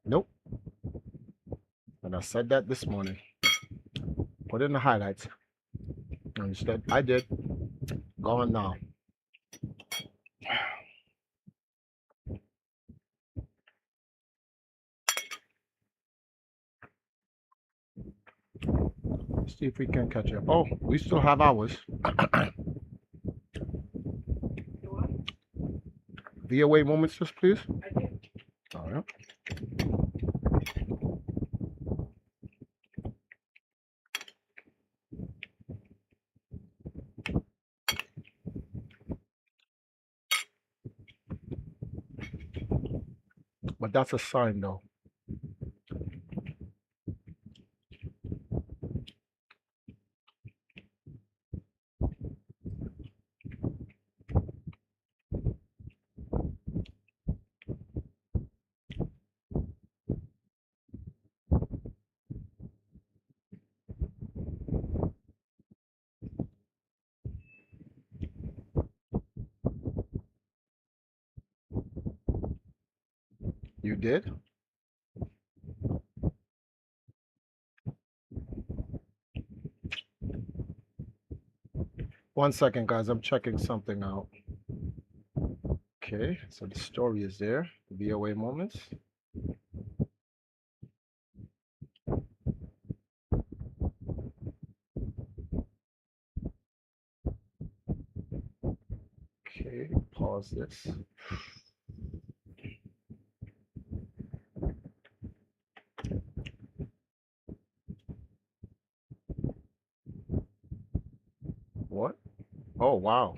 Nope. And I said that this morning. Put in the highlights. And instead, I did. Gone now. Let's see if we can catch up. Oh, we still have hours. V.O.A. Moments, just please. I did. All right. But that's a sign, though. You did? One second, guys. I'm checking something out. Okay, so the story is there. V.O.A. Moments. Okay, pause this. What? Oh, wow.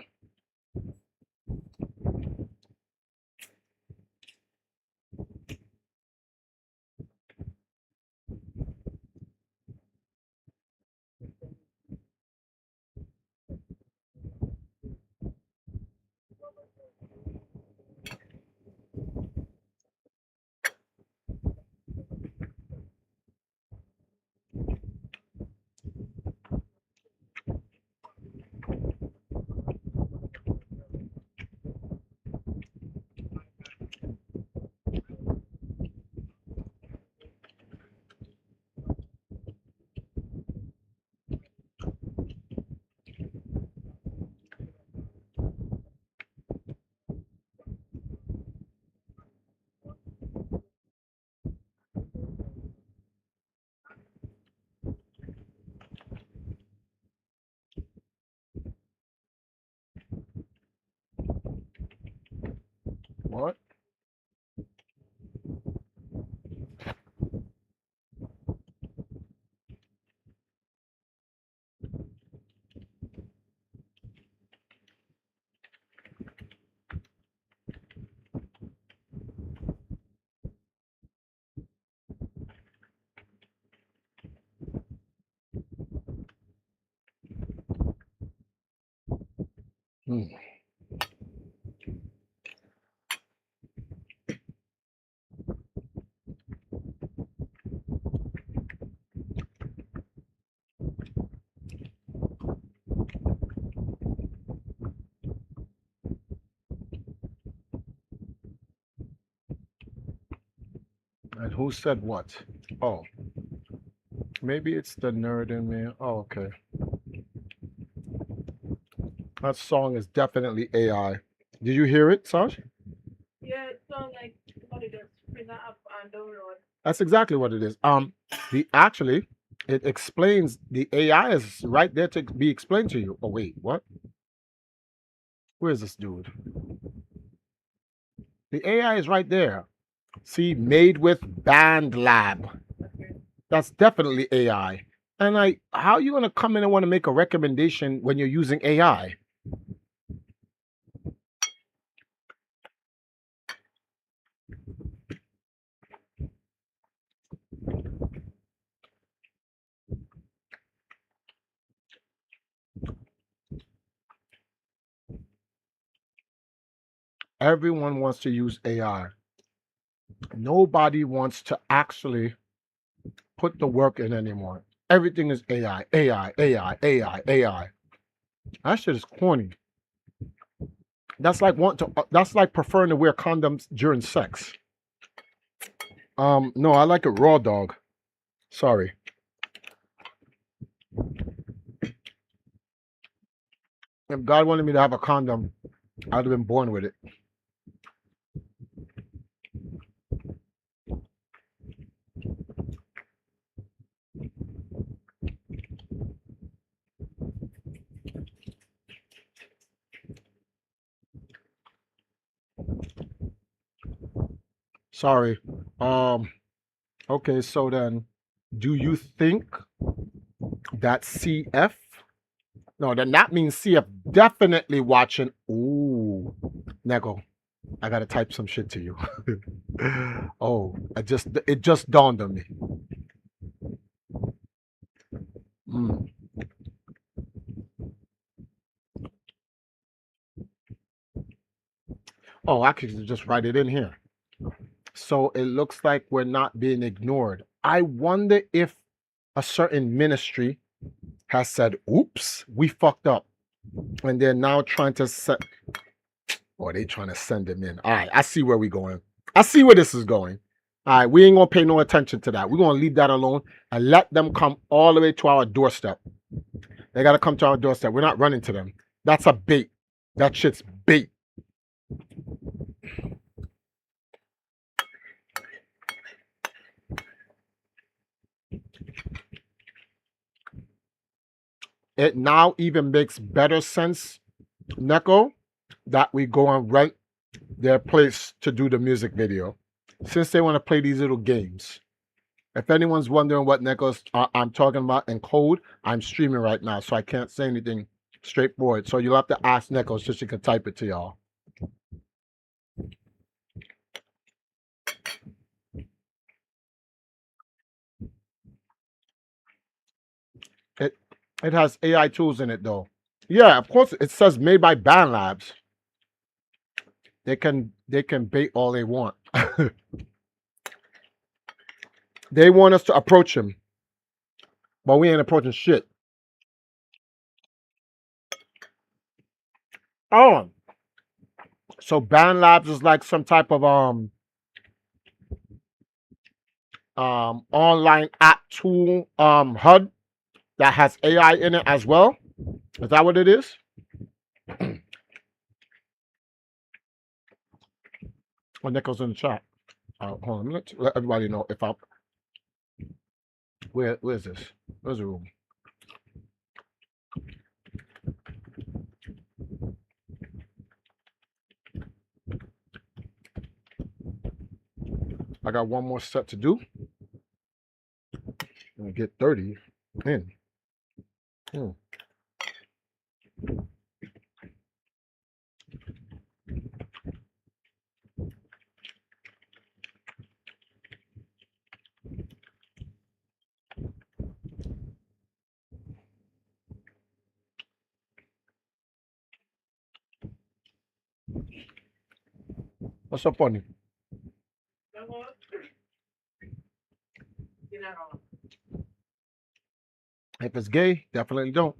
Mm. And who said what? Oh, maybe it's the nerd in me. Oh, okay. That song is definitely AI. Did you hear it, Saj? Yeah, it sounds like somebody just bring that up and download. That's exactly what it is. The actually, it explains the AI is right there to be explained to you. Oh wait, what? Where is this dude? The AI is right there. See, made with Band Lab. That's definitely AI. And like, how are you gonna come in and want to make a recommendation when you're using AI? Everyone wants to use AI. Nobody wants to actually put the work in anymore. Everything is AI, AI, AI, AI, AI. That shit is corny. That's like that's like preferring to wear condoms during sex. No, I like it raw dog. Sorry. If God wanted me to have a condom, I'd have been born with it. Sorry. Um, okay, so then do you think that CF? No, then that means CF definitely watching. Ooh, Nego, I gotta type some shit to you. Oh, it just dawned on me. Mm. Oh, I could just write it in here. So it looks like we're not being ignored. I wonder if a certain ministry has said, "Oops, we fucked up," and they're now trying to set, or they trying to send them in. All right, I see where we're going. I see where this is going. All right, we ain't gonna pay no attention to that. We're gonna leave that alone and let them come all the way to our doorstep. They gotta come to our doorstep. We're not running to them. That's a bait. That shit's bait. It now even makes better sense, Neko, that we go and rent their place to do the music video, since they want to play these little games. If anyone's wondering what Neko's I'm talking about in code, I'm streaming right now, so I can't say anything straightforward. So you'll have to ask Neko so she can type it to y'all. It it has AI tools in it though. Yeah, of course it says made by Band Labs. They can bait all they want. They want us to approach him, but we ain't approaching shit. Oh, so Band Labs is like some type of online app tool HUD that has AI in it as well. Is that what it is? Or Nichols in the chat. Hold on, let everybody know if I'm where's this? Where's the room? I got one more set to do. I'm gonna get 30 in. Hmm. What's so funny? If it's gay, definitely don't.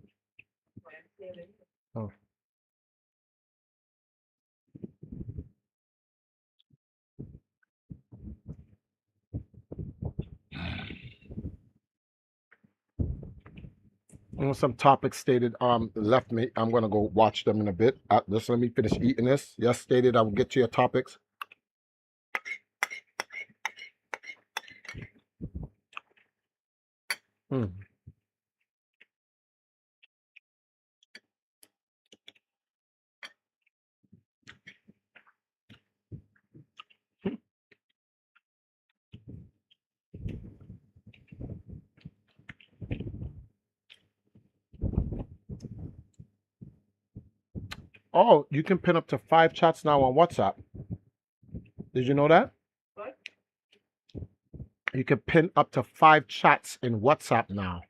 Oh. Some topics stated left me. I'm gonna go watch them in a bit. Just let me finish eating this. Yes, stated I will get to your topics. Hmm. Oh, you can pin up to 5 chats now on WhatsApp. Did you know that? What? You can pin up to 5 chats in WhatsApp now.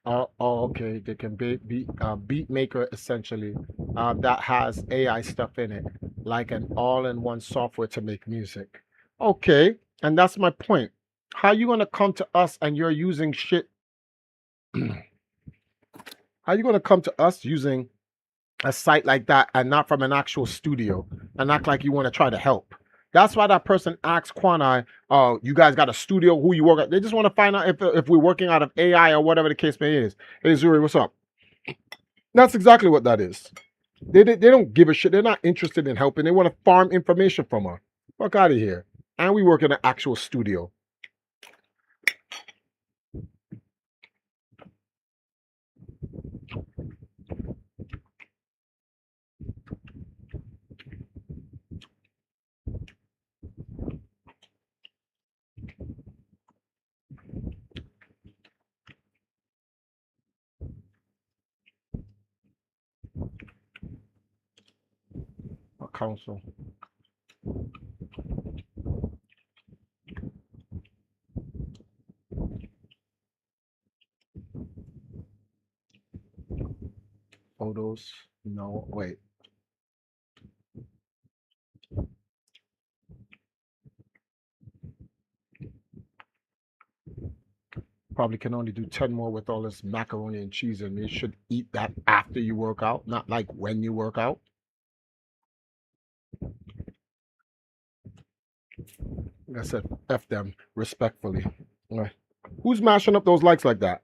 Oh, okay. They can be beat maker essentially that has AI stuff in it, like an all-in-one software to make music. Okay, and that's my point. How you gonna come to us and you're using shit? How you gonna come to us using a site like that and not from an actual studio and act like you want to try to help? That's why that person asked Quanai, "Oh, you guys got a studio? Who you work at?" They just want to find out if we're working out of AI or whatever the case may is. Hey, Zuri, what's up? That's exactly what that is. They don't give a shit. They're not interested in helping. They want to farm information from her. Fuck out of here. And we work in an actual studio. A council. Photos. No, wait. Probably can only do 10 more with all this macaroni and cheese, and you should eat that after you work out, not like when you work out. Like I said, F them respectfully. Right. Who's mashing up those likes like that?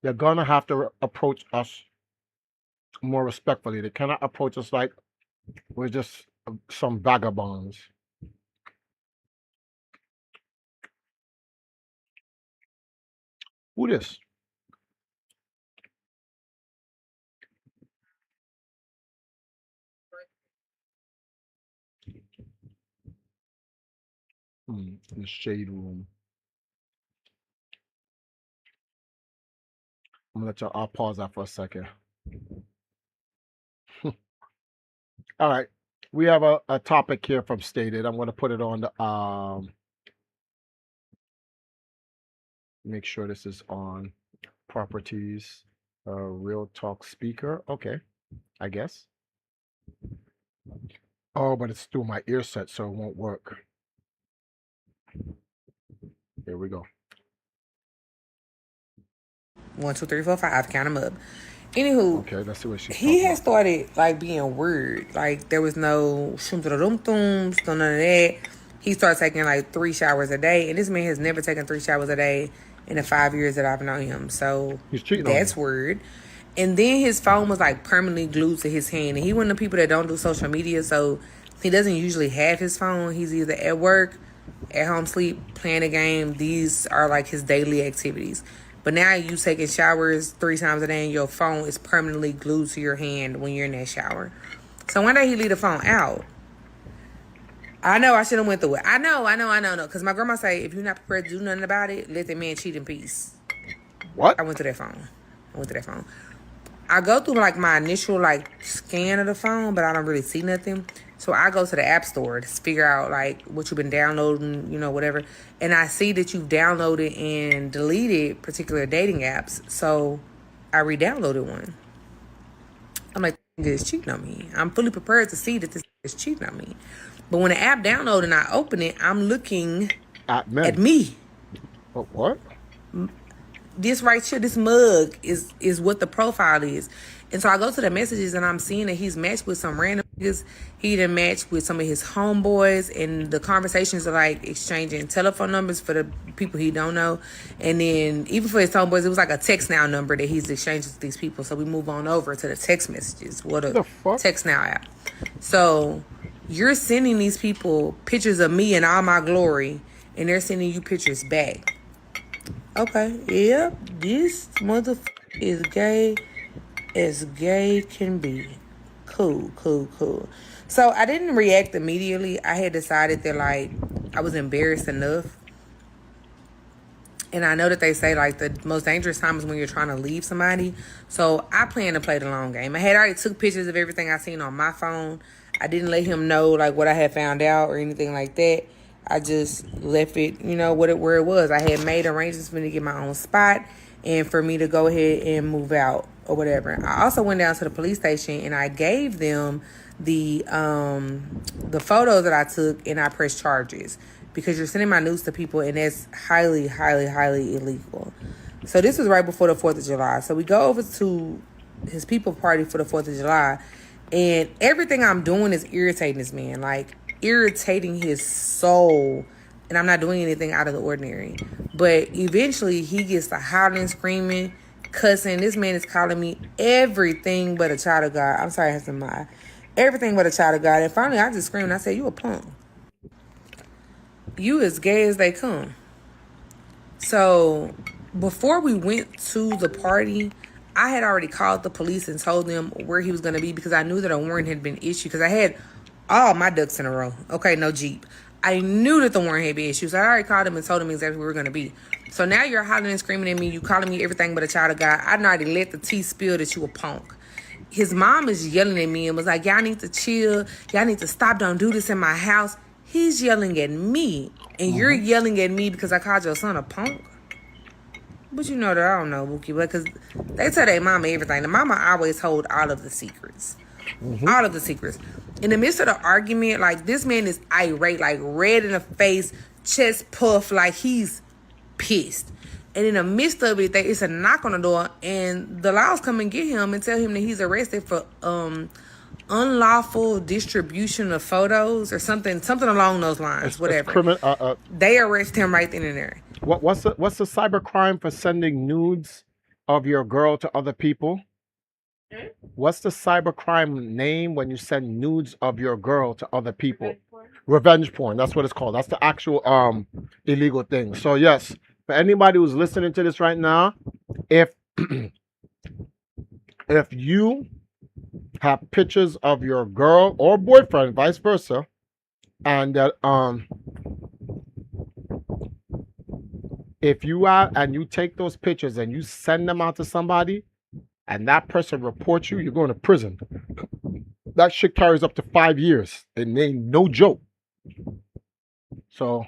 They're gonna have to approach us more respectfully. They cannot approach us like we're just some vagabonds. Who this? In the shade room. I'm gonna let y'all. I'll pause that for a second. All right, we have a topic here from Stated. I'm gonna put it on the Make sure this is on properties. Real talk speaker. Okay, I guess. Oh, but it's through my ear set, so it won't work. Here we go. 1, 2, 3, 4, 5. Count them up. Anywho, okay, let's see what she's he had started like being weird. Like there was no shum-da-dum-dums, none of that. He started taking like 3 showers a day, and this man has never taken 3 showers a day in the 5 years that I've known him. So he's cheating that's weird. And then his phone was like permanently glued to his hand, and he one of the people that don't do social media, so he doesn't usually have his phone. He's either at work, at home sleep, playing a game. These are like his daily activities. But now you taking showers 3 times a day and your phone is permanently glued to your hand when you're in that shower. So one day he leave the phone out. I know I should have went through it. I know. Because my grandma say, if you're not prepared to do nothing about it, let that man cheat in peace. What? I went through that phone. I go through like my initial like scan of the phone, but I don't really see nothing. So I go to the app store to figure out like what you've been downloading, whatever. And I see that you've downloaded and deleted particular dating apps. So I re-downloaded one. I'm like, this is cheating on me. I'm fully prepared to see that this is cheating on me. But when the app download and I open it, I'm looking At at men. me. But what? This right here, this mug is what the profile is. And so I go to the messages and I'm seeing that he's matched with some random niggas. He done matched with some of his homeboys, and the conversations are like exchanging telephone numbers for the people he don't know. And then even for his homeboys, it was like a text now number that he's exchanging with these people. So we move on over to the text messages, what a The fuck? text now app. So you're sending these people pictures of me in all my glory, and they're sending you pictures back. Okay, yep, this motherfucker is gay as gay can be. Cool, cool, cool. So I didn't react immediately. I had decided that like I was embarrassed enough. And I know that they say like the most dangerous time is when you're trying to leave somebody. So I plan to play the long game. I had already took pictures of everything I seen on my phone. I didn't let him know like what I had found out or anything like that. I just left it, where it was. I had made arrangements for me to get my own spot and for me to go ahead and move out or whatever. I also went down to the police station and I gave them the photos that I took, and I pressed charges because you're sending my nudes to people, and that's highly, highly, highly illegal. So this was right before the 4th of July. So we go over to his people party for the 4th of July, and everything I'm doing is irritating this man, like irritating his soul. And I'm not doing anything out of the ordinary. But eventually he gets to howling, screaming, cussing. This man is calling me everything but a child of God. I'm sorry, I have some mind. Everything but a child of God. And finally I just screamed and I said, you a punk. You as gay as they come. So before we went to the party, I had already called the police and told them where he was going to be because I knew that a warrant had been issued because I had all my ducks in a row. Okay, no Jeep. I knew that the warrant had been issued, so I already called him and told him exactly where we were going to be. So now you're hollering and screaming at me. You calling me everything but a child of God. I already let the tea spill that you a punk. His mom is yelling at me and was like, y'all need to chill. Y'all need to stop. Don't do this in my house. He's yelling at me. And you're yelling at me because I called your son a punk? But you know that I don't know, Wookie, because they tell their mama everything. The mama always hold all of the secrets. All of the secrets. In the midst of the argument, like, this man is irate, like, red in the face, chest puffed, like he's pissed. And in the midst of it, it's a knock on the door, and the laws come and get him and tell him that he's arrested for unlawful distribution of photos or something along those lines, It's whatever. criminal. They arrest him right then and there. What's the cyber crime for sending nudes of your girl to other people? What's the cyber crime name when you send nudes of your girl to other people? Revenge porn. That's what it's called. That's the actual illegal thing. So yes, for anybody who's listening to this right now, if if you have pictures of your girl or boyfriend, vice versa, and that if you are and you take those pictures and you send them out to somebody and that person reports you, you're going to prison. That shit carries up to 5 years. It ain't no joke. So,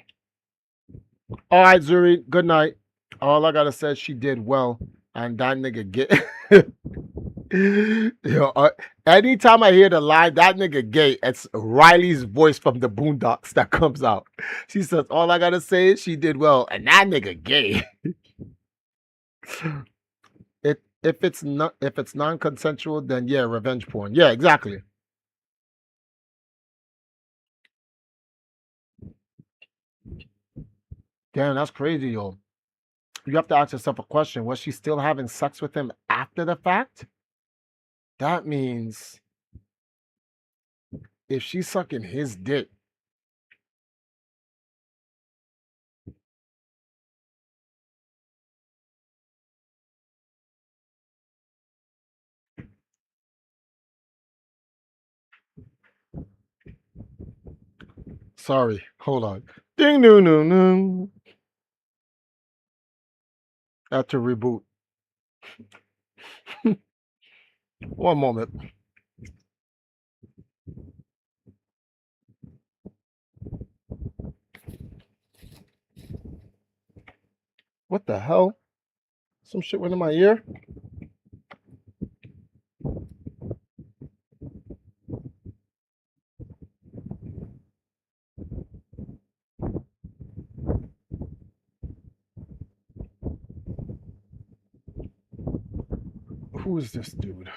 all right, Zuri, good night. All I gotta say is she did well, and that nigga get. Yo, anytime I hear the line, that nigga gay, it's Riley's voice from the Boondocks that comes out. She says, all I gotta say is she did well, and that nigga gay. If it's non-consensual, then yeah, revenge porn. Yeah, exactly. Damn, that's crazy, yo. You have to ask yourself a question. Was she still having sex with him after the fact? That means if she's sucking his dick, sorry, hold on. Ding doo doo doo. Have to reboot. One moment. What the hell? Some shit went in my ear. Who is this dude?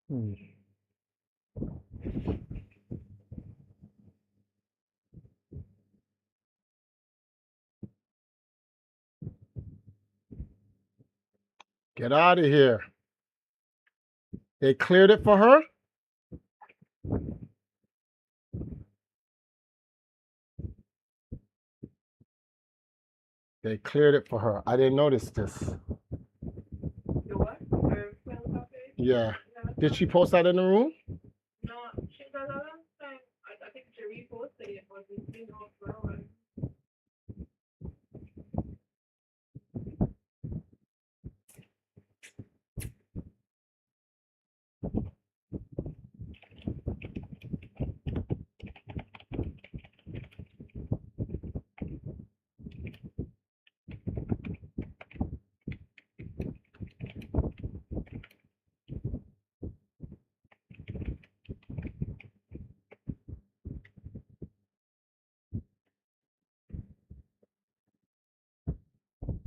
Hmm. Get out of here. They cleared it for her? They cleared it for her. I didn't notice this. The what? Yeah. Did she post that in the room? No, she does a long time. I think she reposted it, but it's been out for a while.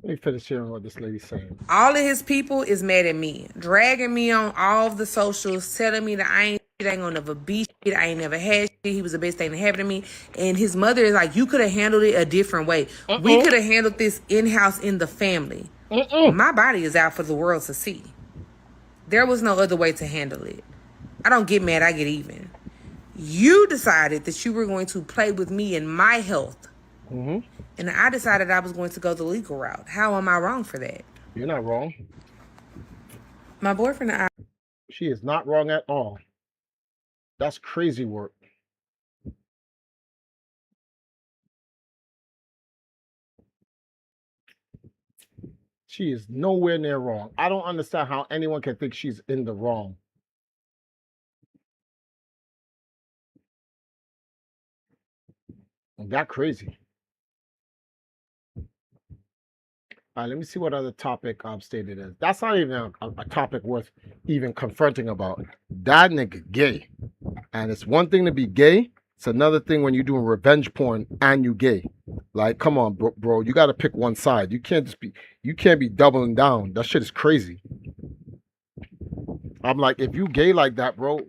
Let me finish hearing what this lady's saying. All of his people is mad at me, dragging me on all of the socials, telling me that I ain't gonna never be shit. I ain't never had shit. He was the best thing to happen to me. And his mother is like, you could have handled it a different way. We could have handled this in-house in the family. My body is out for the world to see. There was no other way to handle it. I don't get mad, I get even. You decided that you were going to play with me and my health. And I decided I was going to go the legal route. How am I wrong for that? You're not wrong. My boyfriend and I. She is not wrong at all. That's crazy work. She is nowhere near wrong. I don't understand how anyone can think she's in the wrong. That crazy. All right, let me see what other topic stated is. That's not even a topic worth even confronting about. That nigga gay. And it's one thing to be gay. It's another thing when you're doing revenge porn and you gay. Like, come on, bro. You got to pick one side. You can't be doubling down. That shit is crazy. I'm like, if you gay like that, bro,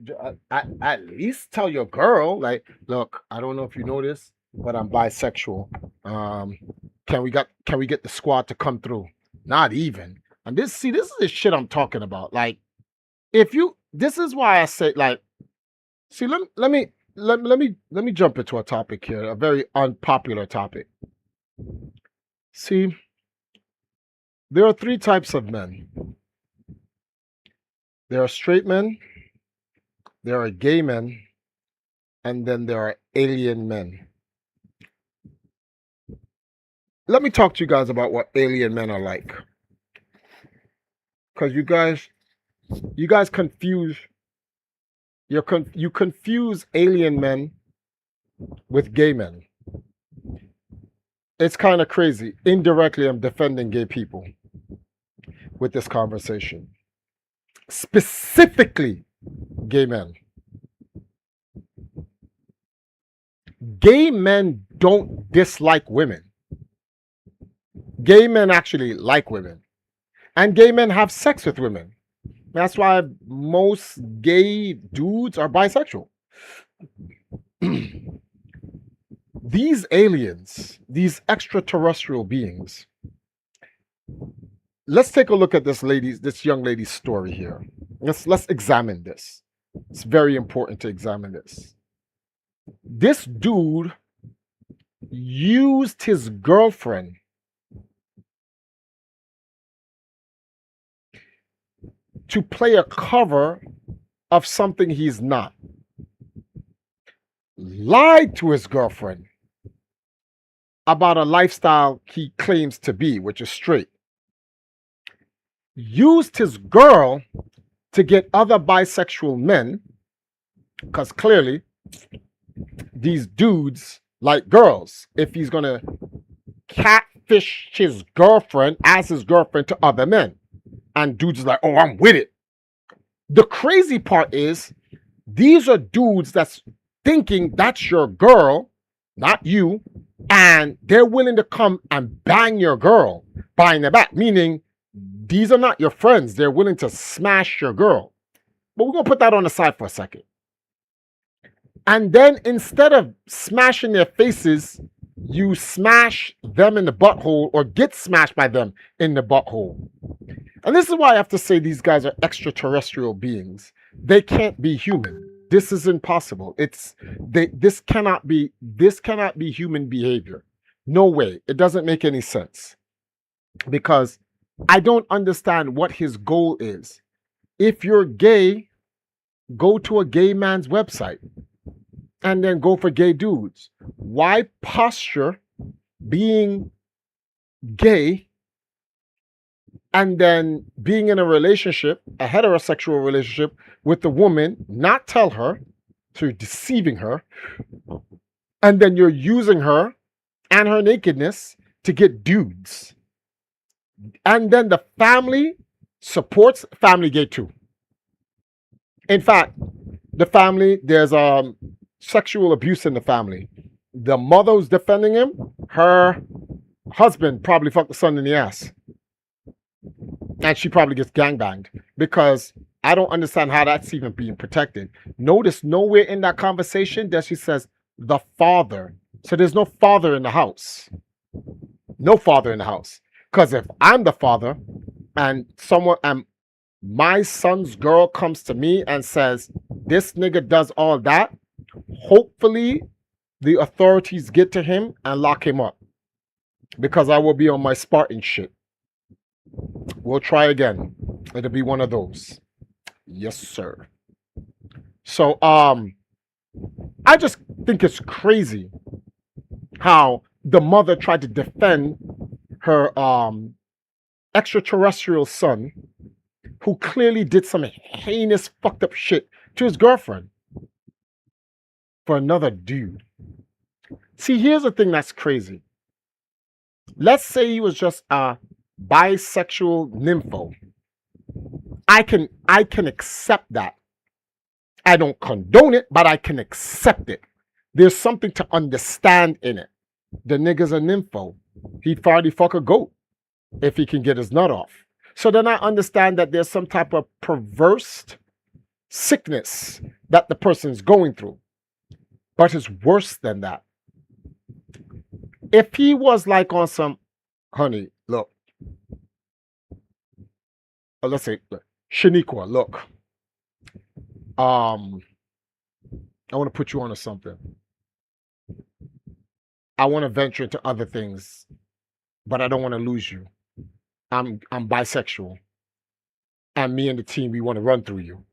at least tell your girl, like, look, I don't know if you know this, but I'm bisexual. Can we get the squad to come through? Not even. And this is the shit I'm talking about. Like, this is why I say, like, see, let me jump into a topic here, a very unpopular topic. See, there are three types of men. There are straight men, there are gay men, and then there are alien men. Let me talk to you guys about what alien men are like. Because you guys confuse you confuse alien men with gay men. It's kind of crazy. Indirectly, I'm defending gay people with this conversation. Specifically, gay men. Gay men don't dislike women. Gay men actually like women. And gay men have sex with women. That's why most gay dudes are bisexual. These aliens, these extraterrestrial beings, let's take a look at this young lady's story here. Let's examine this. It's very important to examine this. This dude used his girlfriend to play a cover of something he's not. Lied to his girlfriend about a lifestyle he claims to be, which is straight. Used his girl to get other bisexual men, because clearly these dudes like girls. If he's gonna catfish his girlfriend as his girlfriend to other men, and dudes is like, oh, I'm with it. The crazy part is these are dudes that's thinking that's your girl, not you, and they're willing to come and bang your girl behind their back, meaning these are not your friends. They're willing to smash your girl. But we're going to put that on the side for a second. And then instead of smashing their faces, you smash them in the butthole or get smashed by them in the butthole. And this is why I have to say these guys are extraterrestrial beings. They can't be human. This is impossible. This cannot be human behavior. No way. It doesn't make any sense. Because I don't understand what his goal is. If you're gay, go to a gay man's website and then go for gay dudes. Why posture being gay and then being in a relationship, a heterosexual relationship with a woman, not tell her, so you're deceiving her, and then you're using her and her nakedness to get dudes. And then the family supports family gay too. In fact, the family, there's sexual abuse in the family. The mother who's defending him, her husband probably fucked the son in the ass. And she probably gets gangbanged because I don't understand how that's even being protected. Notice nowhere in that conversation that she says the father. So there's no father in the house. No father in the house. Because if I'm the father and my son's girl comes to me and says, this nigga does all that, hopefully the authorities get to him and lock him up. Because I will be on my Spartan shit. We'll try again. It'll be one of those. Yes, sir. So, I just think it's crazy how the mother tried to defend her extraterrestrial son, who clearly did some heinous fucked up shit to his girlfriend for another dude. See, here's the thing that's crazy. Let's say he was just a bisexual nympho. I can accept that. I don't condone it, but I can accept it. There's something to understand in it. The nigga's a nympho. He'd probably fuck a goat if he can get his nut off. So then I understand that there's some type of perverse sickness that the person's going through. But it's worse than that. If he was like on some, honey, look, let's say, Shaniqua, look, I want to put you onto something. I want to venture into other things, but I don't want to lose you. I'm bisexual, and me and the team, we want to run through you.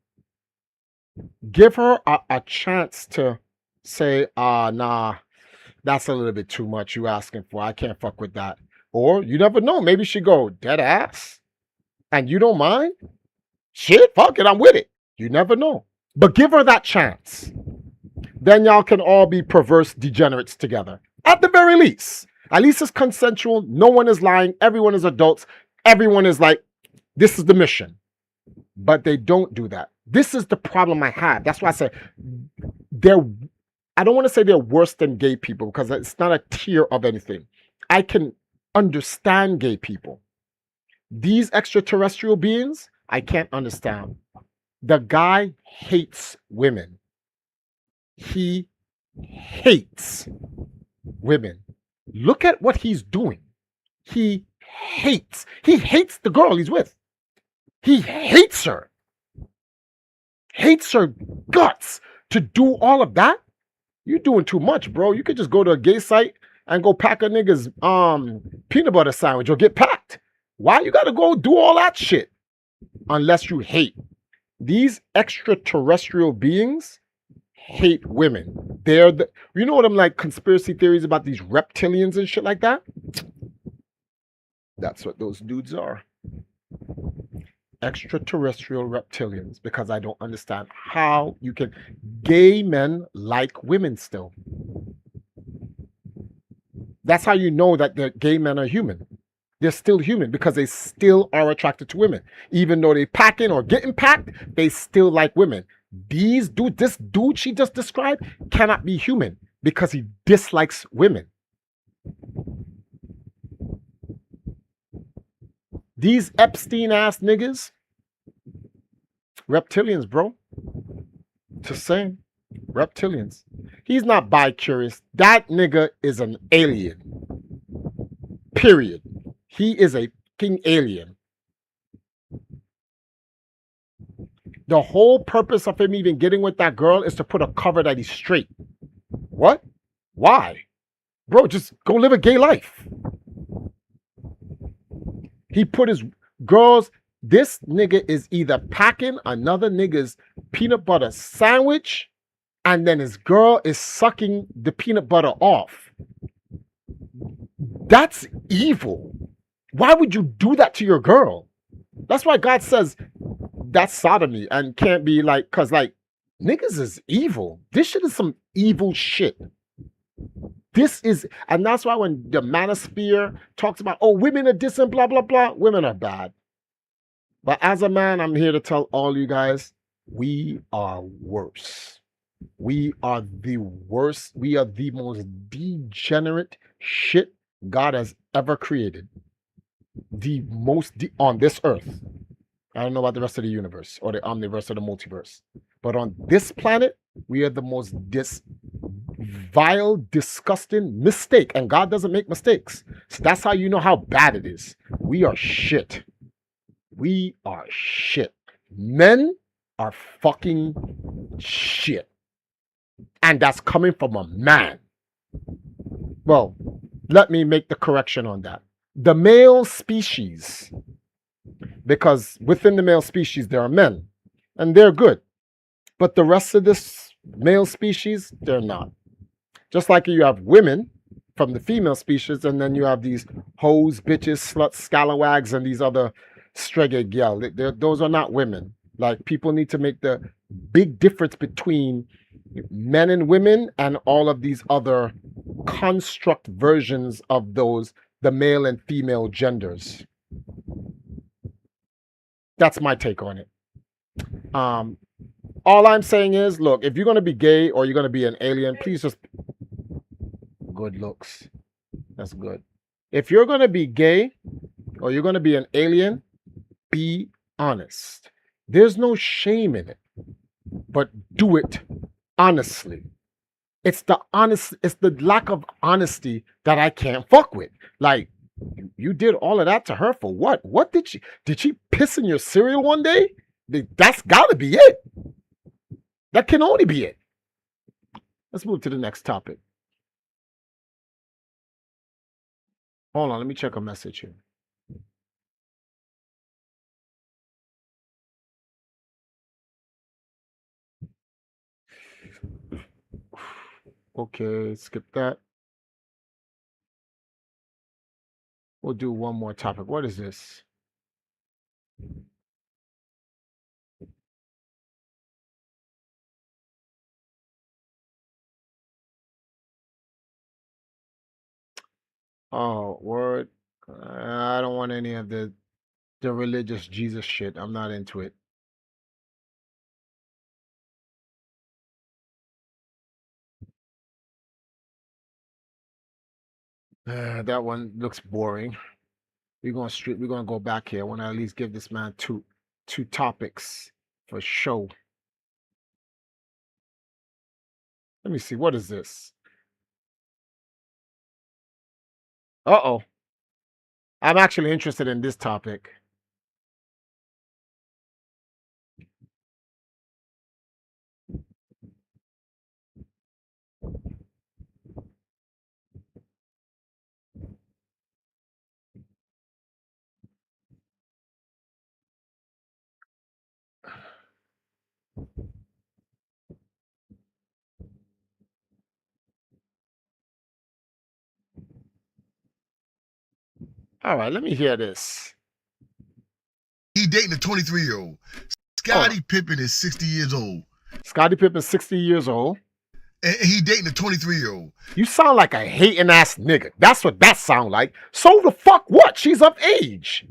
Give her a chance to say, nah, that's a little bit too much you asking for. I can't fuck with that. Or you never know. Maybe she go dead ass, and you don't mind. Shit, fuck it, I'm with it. You never know. But give her that chance. Then y'all can all be perverse degenerates together. At the very least. At least it's consensual. No one is lying. Everyone is adults. Everyone is like, this is the mission. But they don't do that. This is the problem I have. That's why I say I don't want to say they're worse than gay people because it's not a tier of anything. I can understand gay people. These extraterrestrial beings, I can't understand. The guy hates women. He hates women. Look at what he's doing. He hates the girl he's with. He hates her. hates her guts to do all of that, you're doing too much, bro. You could just go to a gay site and go pack a nigga's peanut butter sandwich or get packed. Why you gotta go do all that shit? Unless you hate. These extraterrestrial beings hate women. They're the, you know what I'm like, conspiracy theories about these reptilians and shit like that? That's what those dudes are. Extraterrestrial reptilians, because I don't understand how you can. Gay men like women still. That's how you know that the gay men are human. They're still human because they still are attracted to women. Even though they packing or getting packed, they still like women. This dude she just described cannot be human because he dislikes women. These Epstein ass niggas, reptilians, bro. Just saying. Reptilians. He's not bi-curious. That nigga is an alien. Period. He is a fucking alien. The whole purpose of him even getting with that girl is to put a cover that he's straight. What? Why? Bro, just go live a gay life. He put his girls, this nigga is either packing another nigga's peanut butter sandwich and then his girl is sucking the peanut butter off. That's evil. Why would you do that to your girl? That's why God says that's sodomy and can't be like, cause like niggas is evil. This shit is some evil shit. This is, and that's why when the manosphere talks about, oh, women are this and blah, blah, blah, women are bad. But as a man, I'm here to tell all you guys, we are worse. We are the worst. We are the most degenerate shit God has ever created. The most on this earth. I don't know about the rest of the universe or the omniverse or the multiverse. But on this planet, we are the most vile, disgusting mistake. And God doesn't make mistakes. So that's how you know how bad it is. We are shit. We are shit. Men are fucking shit. And that's coming from a man. Well, let me make the correction on that. The male species, because within the male species there are men, and they're good. But the rest of this male species, they're not. Just like you have women from the female species, and then you have these hoes, bitches, sluts, scalawags, and these other streggy gal. Those are not women. Like, people need to make the big difference between men and women and all of these other construct versions of those, the male and female genders. That's my take on it. All I'm saying is, look, if you're going to be gay or you're going to be an alien, please just... Good looks. That's good. If you're going to be gay or you're going to be an alien, be honest. There's no shame in it, but do it honestly. It's the lack of honesty that I can't fuck with. Like, you did all of that to her for what? What did she piss in your cereal one day? That's gotta be it. That can only be it. Let's move to the next topic. Hold on, let me check a message here. Okay, skip that. We'll do one more topic. What is this? Oh, word. I don't want any of the religious Jesus shit. I'm not into it. That one looks boring. We're gonna go back here. I want to at least give this man two topics for show. Let me see. What is this? Uh-oh. I'm actually interested in this topic. All right, let me hear this. He dating a 23-year-old. Scottie Pippen is 60 years old. Scottie Pippen's 60 years old. And he dating a 23-year-old. You sound like a hating ass nigga. That's what that sound like. So the fuck what? She's of age.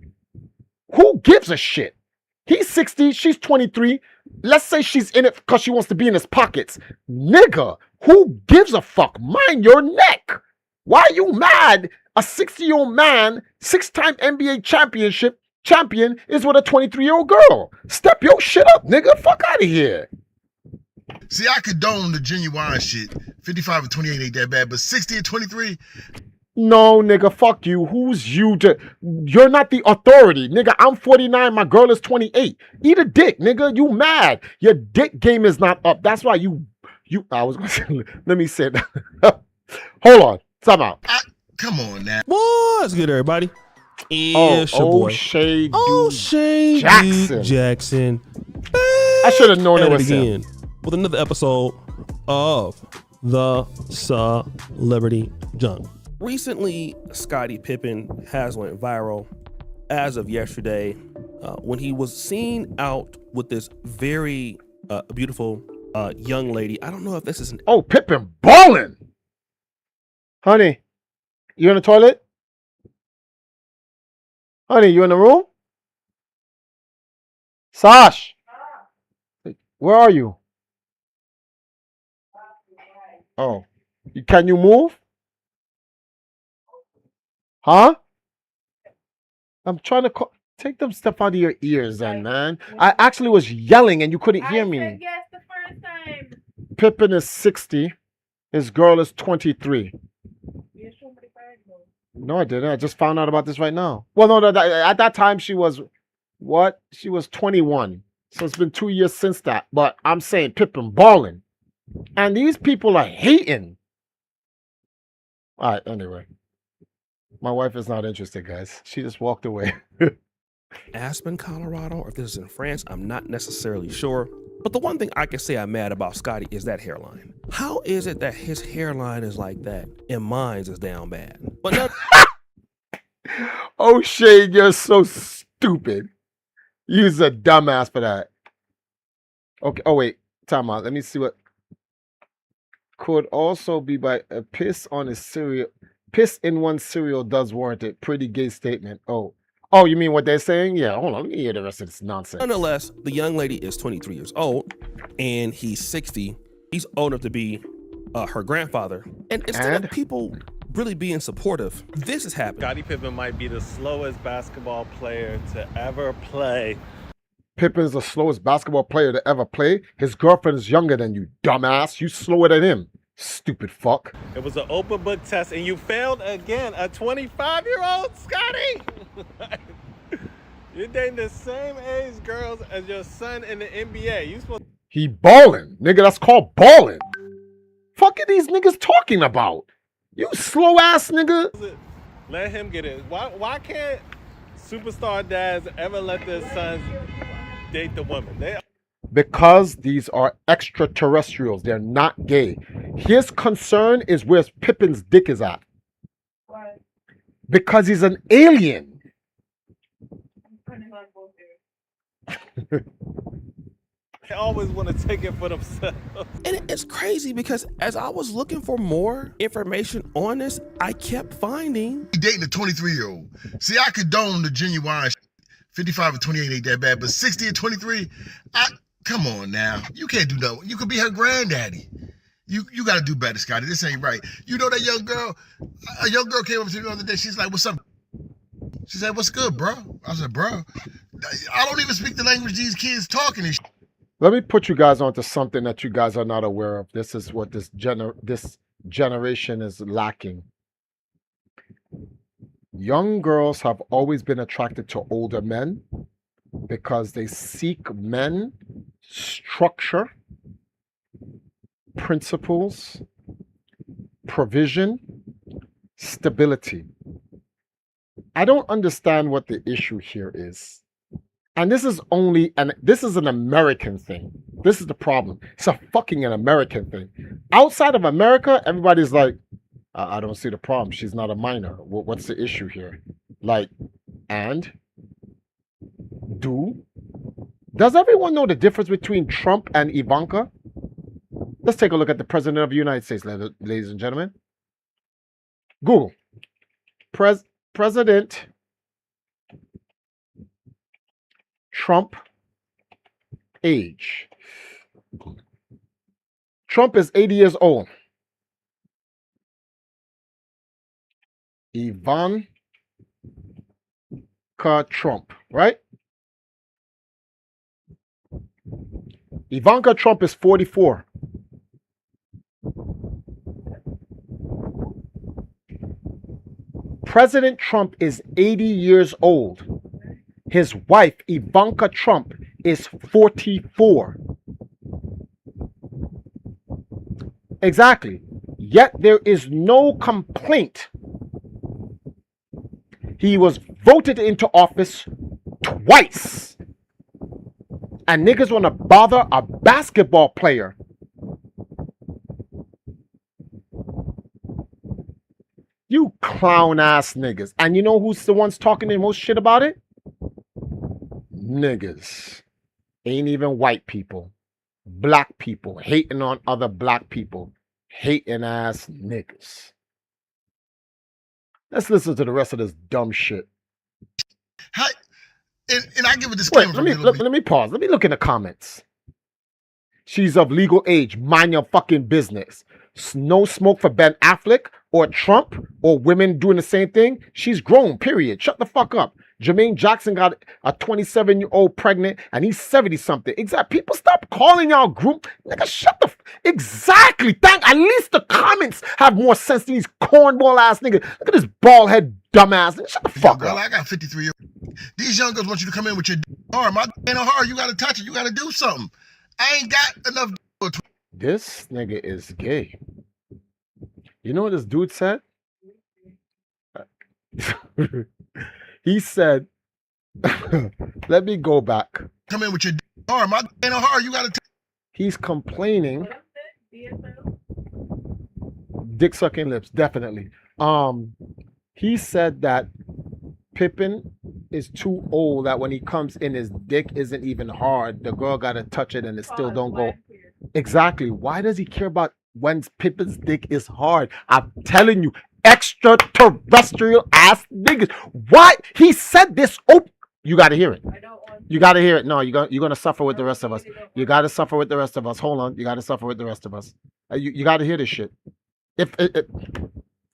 Who gives a shit? He's 60, she's 23. Let's say she's in it because she wants to be in his pockets. Nigga, who gives a fuck? Mind your neck. Why are you mad? A 60-year-old man, 6-time NBA champion is with a 23-year-old girl. Step your shit up, nigga. Fuck out of here. See, I condone the genuine shit. 55 and 28 ain't that bad, but 60 and 23? No, nigga, fuck you. Who's you to... You're not the authority. Nigga, I'm 49, my girl is 28. Eat a dick, nigga. You mad. Your dick game is not up. That's why you... I was going to say... Let me say that. Hold on. Time out. Come on now. What's good, everybody? It's your boy. O'Shea Jackson. I should have known it was again with another episode of the Celebrity Junk. Recently, Scottie Pippen has went viral as of yesterday when he was seen out with this very beautiful young lady. I don't know if this is an... Oh, Pippen ballin'! Honey, you in the toilet? Honey, you in the room? Sash! Where are you? Oh. Can you move? Huh? I'm trying to call. Take them stuff out of your ears then, man. I actually was yelling and you couldn't hear me. I said yes the first time. Pippen is 60. His girl is 23. No, I didn't. I just found out about this right now. Well, no, at that time she was, what? She was 21. So it's been 2 years since that. But I'm saying Pippen balling. And these people are hating. All right, anyway. My wife is not interested, guys. She just walked away. Aspen, Colorado, or if this is in France, I'm not necessarily sure. But the one thing I can say I'm mad about Scottie is that hairline. How is it that his hairline is like that and mine's is down bad? But no. O'Shea, you're so stupid. You's a dumbass for that. Okay. Oh wait, time out. Let me see what could also be by a piss on his cereal. Piss in one's cereal does warrant it. Pretty gay statement. Oh, you mean what they're saying? Yeah, hold on. Let me hear the rest of this nonsense. Nonetheless, the young lady is 23 years old and he's 60. He's old enough to be her grandfather. And instead of people really being supportive, this is happening. Scottie Pippen might be the slowest basketball player to ever play. Pippen's the slowest basketball player to ever play. His girlfriend is younger than you, dumbass. You slower than him. Stupid fuck. It was an open book test and you failed again. A 25-year-old, Scottie? You're dating the same age girls as your son in the NBA. You supposed He ballin'. Nigga, that's called ballin'. Fuck are these niggas talking about? You slow ass nigga. to let him get it. Why can't superstar dads ever let their sons date the woman? Because these are extraterrestrials. They're not gay. His concern is where Pippen's dick is at. Why? Because he's an alien. They always want to take it for themselves. And it's crazy because as I was looking for more information on this, I kept finding... He dating a 23-year-old. See, I condone the genuine shit. 55 and 28 ain't that bad, but 60 and 23? Come on now. You can't do nothing. You could be her granddaddy. You got to do better, Scottie. This ain't right. You know that young girl? A young girl came up to me the other day. She's like, what's up? She said, what's good, bro? I said, bro, I don't even speak the language these kids talking and shit. Let me put you guys onto something that you guys are not aware of. This is what this generation is lacking. Young girls have always been attracted to older men because they seek men, structure, principles, provision, stability. I don't understand what the issue here is. And this is an American thing. This is the problem. It's a fucking an American thing. Outside of America, everybody's like, I don't see the problem. She's not a minor. What's the issue here? Like, and does everyone know the difference between Trump and Ivanka? Let's take a look at the president of the United States, ladies and gentlemen. Google. President Trump age. Trump is 80 years old. Ivanka Trump, right? Ivanka Trump is 44. President Trump is 80 years old. His wife, Ivanka Trump, is 44. Exactly. Yet there is no complaint. He was voted into office twice. And niggas want to bother a basketball player. You clown ass niggas. And you know who's the ones talking the most shit about it? Niggas. Ain't even white people. Black people hating on other black people. Hating ass niggas. Let's listen to the rest of this dumb shit. Hi, and I give a disclaimer. Wait, let me pause. Let me look in the comments. She's of legal age. Mind your fucking business. No smoke for Ben Affleck or Trump or women doing the same thing. She's grown, period. Shut the fuck up. Jermaine Jackson got a 27-year-old pregnant and he's 70-something. Exactly. People stop calling y'all group. Nigga, shut the exactly. At least the comments have more sense than these cornball ass niggas. Look at this bald head dumbass. Nigga, shut the fuck girl, up. I got 53 years. These young girls want you to come in with your arm. My ain't no hard. You gotta touch it. You gotta do something. I ain't got enough. This nigga is gay. You know what this dude said? He said, let me go back. Come in with your arm. My ain't no hard. You gotta. He's complaining. Dick sucking lips, definitely. He said that Pippen is too old, that when he comes in, his dick isn't even hard. The girl gotta touch it and it still don't go. Exactly. Why does he care about when Pippen's dick is hard? I'm telling you, extraterrestrial ass niggas. Why he said this? Oh, you gotta hear it. You gotta hear it. No, you're gonna suffer with the rest of us. You gotta suffer with the rest of us. Hold on, you gotta suffer with the rest of us. You gotta hear this shit.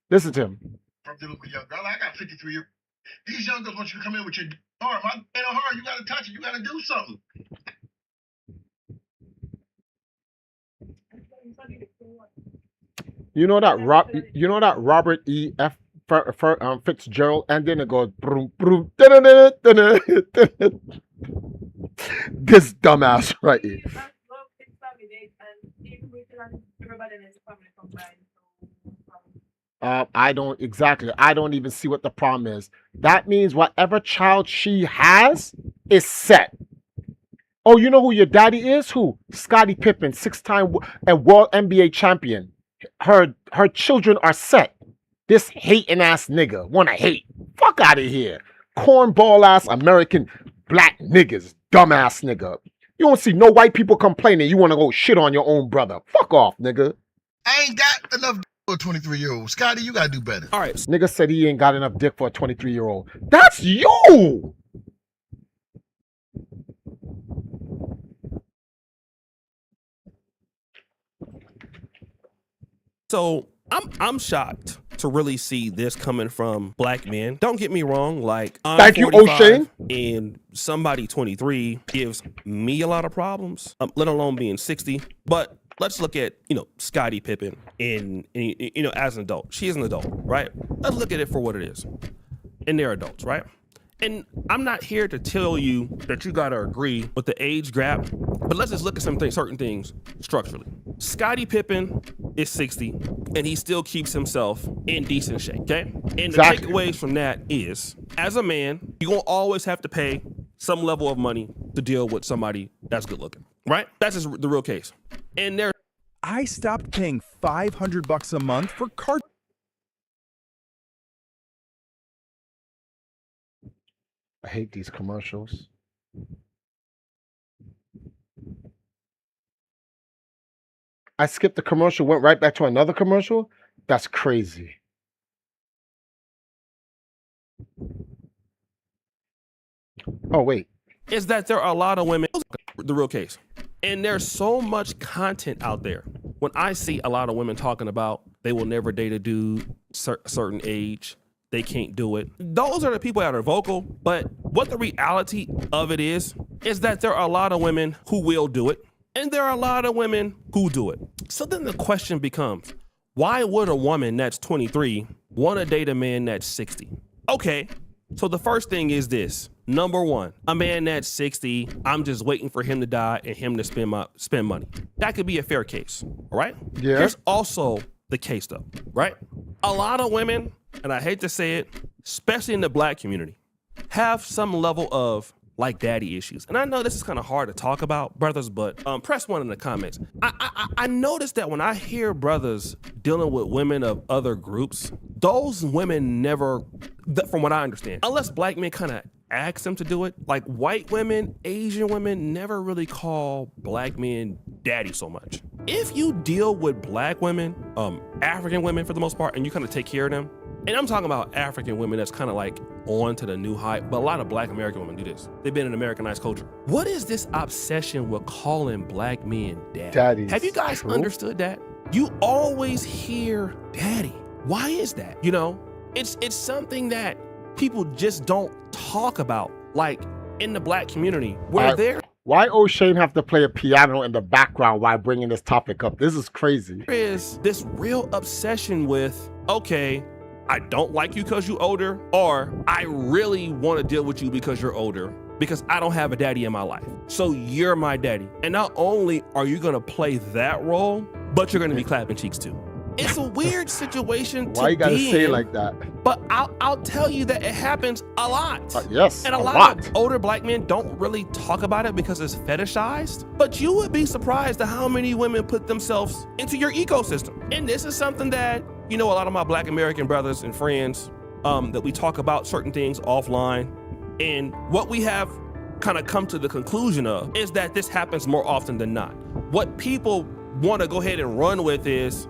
Listen to him. Young girl, I got 53 years. These young girls want you to come in with your arm. My ain't no hard. You gotta touch it. You gotta do something. You know that Robert E. F. Fitzgerald, and then it goes broom, broom, this dumbass right here. I don't even see what the problem is. That means whatever child she has is set. Oh, you know who your daddy is? Who? Scottie Pippen, 6-time world NBA champion. Her children are set. This hating ass nigga wanna hate. Fuck out of here. Cornball ass American black niggas. Dumbass nigga. You don't see no white people complaining. You wanna go shit on your own brother. Fuck off, nigga. I ain't got enough for a 23-year-old. Scotty, you gotta do better. All right. Nigga said he ain't got enough dick for a 23-year-old. That's you! So I'm shocked to really see this coming from black men. Don't get me wrong, like I'm Thank you, 45 O'Shane. and somebody 23 gives me a lot of problems, let alone being 60. But let's look at, Scottie Pippen in as an adult. She is an adult, right? Let's look at it for what it is. And they're adults, right? And I'm not here to tell you that you gotta agree with the age gap, but let's just look at certain things structurally. Scottie Pippen is 60, and he still keeps himself in decent shape, okay? And Exactly. the takeaways from that is, as a man, you're gonna always have to pay some level of money to deal with somebody that's good looking, right? That's just the real case. And there, I stopped paying $500 a month for car. I hate these commercials. I skipped the commercial, went right back to another commercial. That's crazy. Oh, wait. is that there are a lot of women, the real case. And there's so much content out there. When I see a lot of women talking about they will never date a dude certain age, they can't do it. Those are the people that are vocal. But what the reality of it is that there are a lot of women who will do it. And there are a lot of women who do it. So then the question becomes, why would a woman that's 23 want to date a man that's 60? Okay, so the first thing is this. Number one, a man that's 60, I'm just waiting for him to die and him to spend money. That could be a fair case, all right? Yeah. Here's also the case though, right? A lot of women, and I hate to say it, especially in the black community, have some level of like daddy issues. And I know this is kind of hard to talk about, brothers, but press one in the comments. I noticed that when I hear brothers dealing with women of other groups, those women never, from what I understand, unless black men kind of ask them to do it, like white women, Asian women never really call black men daddy so much. If you deal with black women, African women for the most part, and you kind of take care of them, and I'm talking about African women that's kind of like on to the new hype, but a lot of black American women do this. They've been in Americanized culture. What is this obsession with calling black men Daddies. Have you guys True. understood that? You always hear daddy. Why is that? You know, it's something that people just don't talk about, like in the black community, where there Why O'Shane have to play a piano in the background while bringing this topic up? This is crazy. is this real obsession with, okay, I don't like you because you're older, or I really want to deal with you because you're older, because I don't have a daddy in my life. So you're my daddy. And not only are you going to play that role, but you're going to be clapping cheeks too. It's a weird situation to Why you gotta be say it in, like that? but I'll tell you that it happens a lot. Yes, And a a lot lot. of older black men don't really talk about it because it's fetishized. But you would be surprised at how many women put themselves into your ecosystem. And this is something that, you know, a lot of my black American brothers and friends, that we talk about certain things offline. And what we have kind of come to the conclusion of is that this happens more often than not. What people want to go ahead and run with is,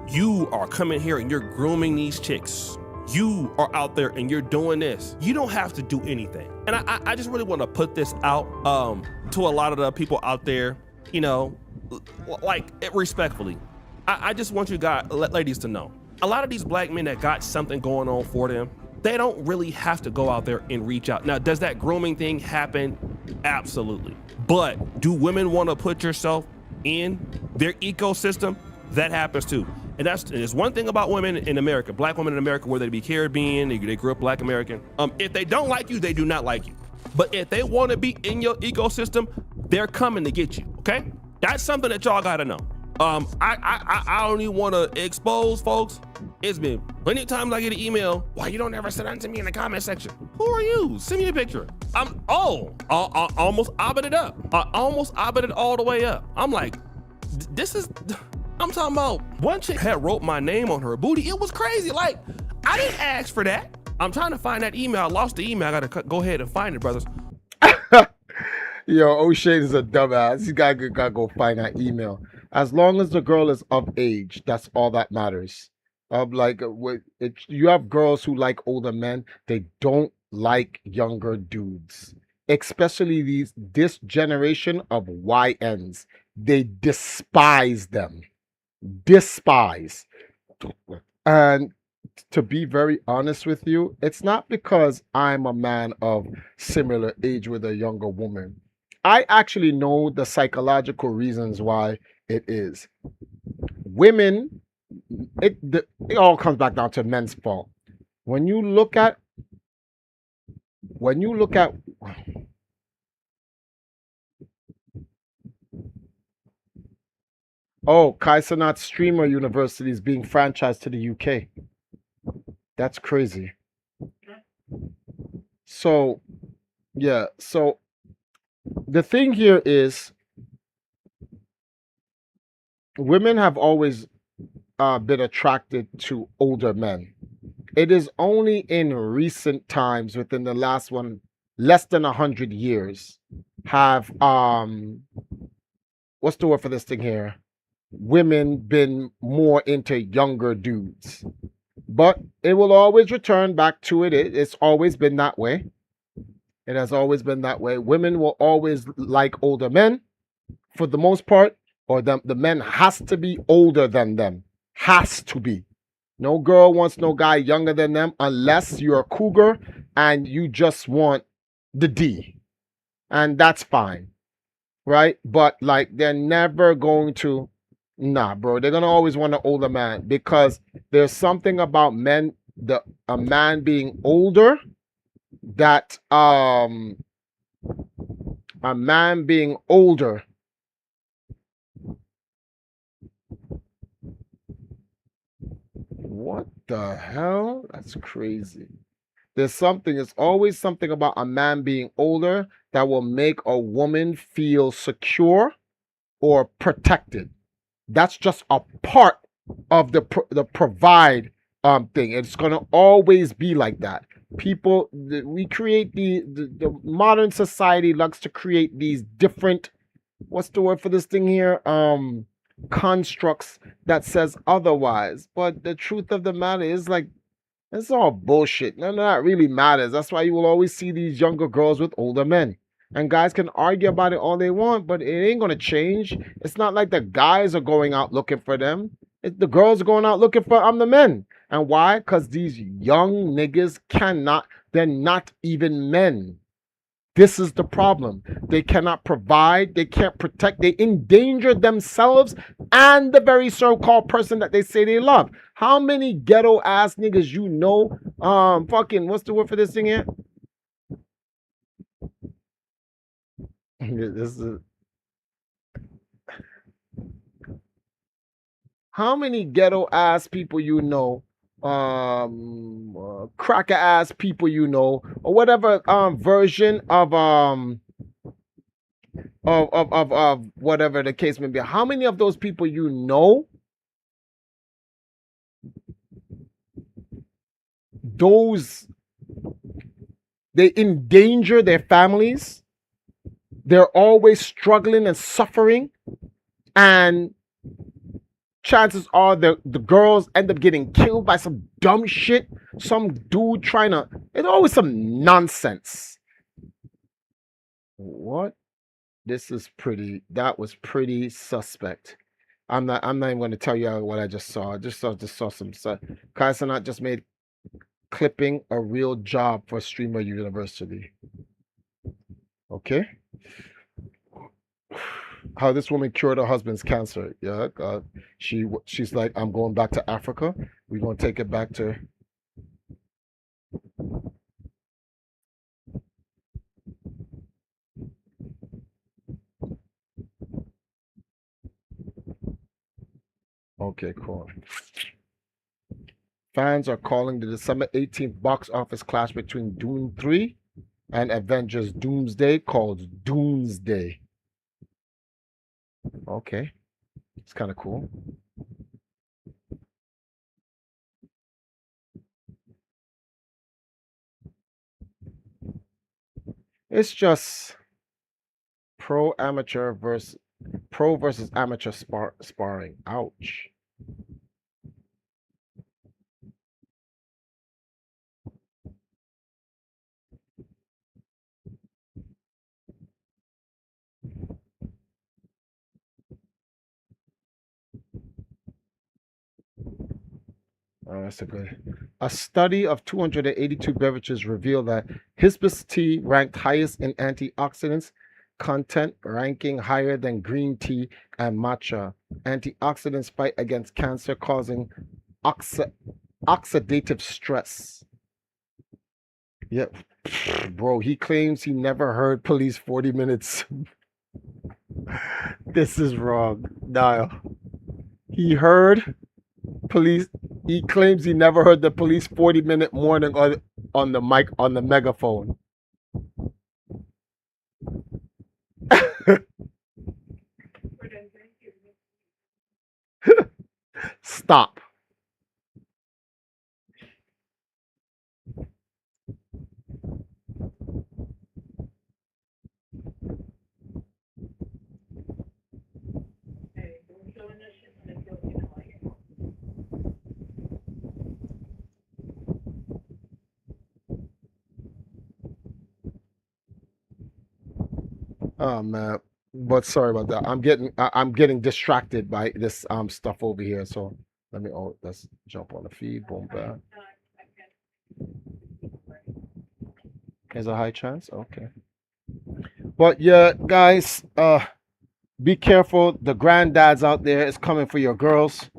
you are coming here and you're grooming these chicks. You are out there and you're doing this. You don't have to do anything. And I just really want to put this out to a lot of the people out there, you know, like respectfully. I just want you guys, ladies, to know. A lot of these black men that got something going on for them, they don't really have to go out there and reach out. Now, does that grooming thing happen? Absolutely. But do women want to put yourself in their ecosystem? That happens too. And there's one thing about women in America, black women in America, whether they be Caribbean, they grew up black American. If they don't like you, they do not like you. But if they want to be in your ecosystem, they're coming to get you, okay? That's something that y'all gotta know. I don't even want to expose folks. It's been plenty of times I get an email, why you don't ever send that to me in the comment section? Who are you? Send me a picture. I almost obbied it up. I almost obbied it all the way up. I'm like, this is... I'm talking about one chick had wrote my name on her booty. It was crazy. Like, I didn't ask for that. I'm trying to find that email. I lost the email. I got to go ahead and find it, brothers. Yo, O'Shane is a dumbass. You gotta go find that email. As long as the girl is of age, that's all that matters. You have girls who like older men. They don't like younger dudes, especially this generation of YNs. They despise them. Despise. And to be very honest with you, it's not because I'm a man of similar age with a younger woman. I actually know the psychological reasons why it is. Women, it all comes back down to men's fault. When you look at oh, Kaisenat Streamer University is being franchised to the UK. That's crazy. So Yeah. So the thing here is, women have always been attracted to older men. It is only in recent times, within the last less than 100 years, have what's the word for this thing here? Women been more into younger dudes. But it will always return back to it. It's always been that way. It has always been that way. Women will always like older men for the most part, or the men has to be older than them. Has to be. No girl wants no guy younger than them unless you're a cougar and you just want the D. And that's fine. Right? But like they're never going to, nah, bro. They're gonna always want an older man because there's something about men, a man being older, that a man being older, what the hell? That's crazy. It's always something about a man being older that will make a woman feel secure or protected. That's just a part of the provide thing. It's gonna always be like that. We create the modern society likes to create these different, what's the word for this thing here, constructs that says otherwise. But the truth of the matter is, like, it's all bullshit. None of that really matters. That's why you will always see these younger girls with older men. And guys can argue about it all they want, but it ain't gonna change. It's not like the guys are going out looking for them. The girls are going out looking for the men. And why? Because these young niggas they're not even men. This is the problem. They cannot provide, they can't protect, they endanger themselves and the very so-called person that they say they love. How many ghetto ass niggas you know? Fucking, what's the word for this thing here? This is, how many ghetto ass people you know? Cracker ass people you know, or whatever version of whatever the case may be. How many of those people you know, those they endanger their families, they're always struggling and suffering, and chances are the girls end up getting killed by some dumb shit, some dude trying to, it's always some nonsense. What? That was pretty suspect. I'm not even going to tell you what I just saw. I just saw some stuff. Kai Cenat just made clipping a real job for Streamer University. Okay. How this woman cured her husband's cancer. Yeah. She's like, I'm going back to Africa. We're gonna take it back to. Okay, cool. Fans are calling the December 18th box office clash between Doom 3 and Avengers Doomsday called Doomsday. Okay. It's kind of cool. It's just pro versus amateur sparring. Ouch. Oh, that's a good. A study of 282 beverages revealed that hibiscus tea ranked highest in antioxidants content, ranking higher than green tea and matcha. Antioxidants fight against cancer, causing oxidative stress. Yep. Bro, he claims he never heard police 40 minutes. This is wrong. Dial. He heard police. He claims he never heard the police 40-minute warning on the mic, on the megaphone. Stop. Hey, don't show this shit until you know I get home. Oh man. But sorry about that. I'm getting distracted by this stuff over here. So let's jump on the feed. Boom back. There's a high chance. Okay. But yeah, guys, be careful. The granddads out there is coming for your girls,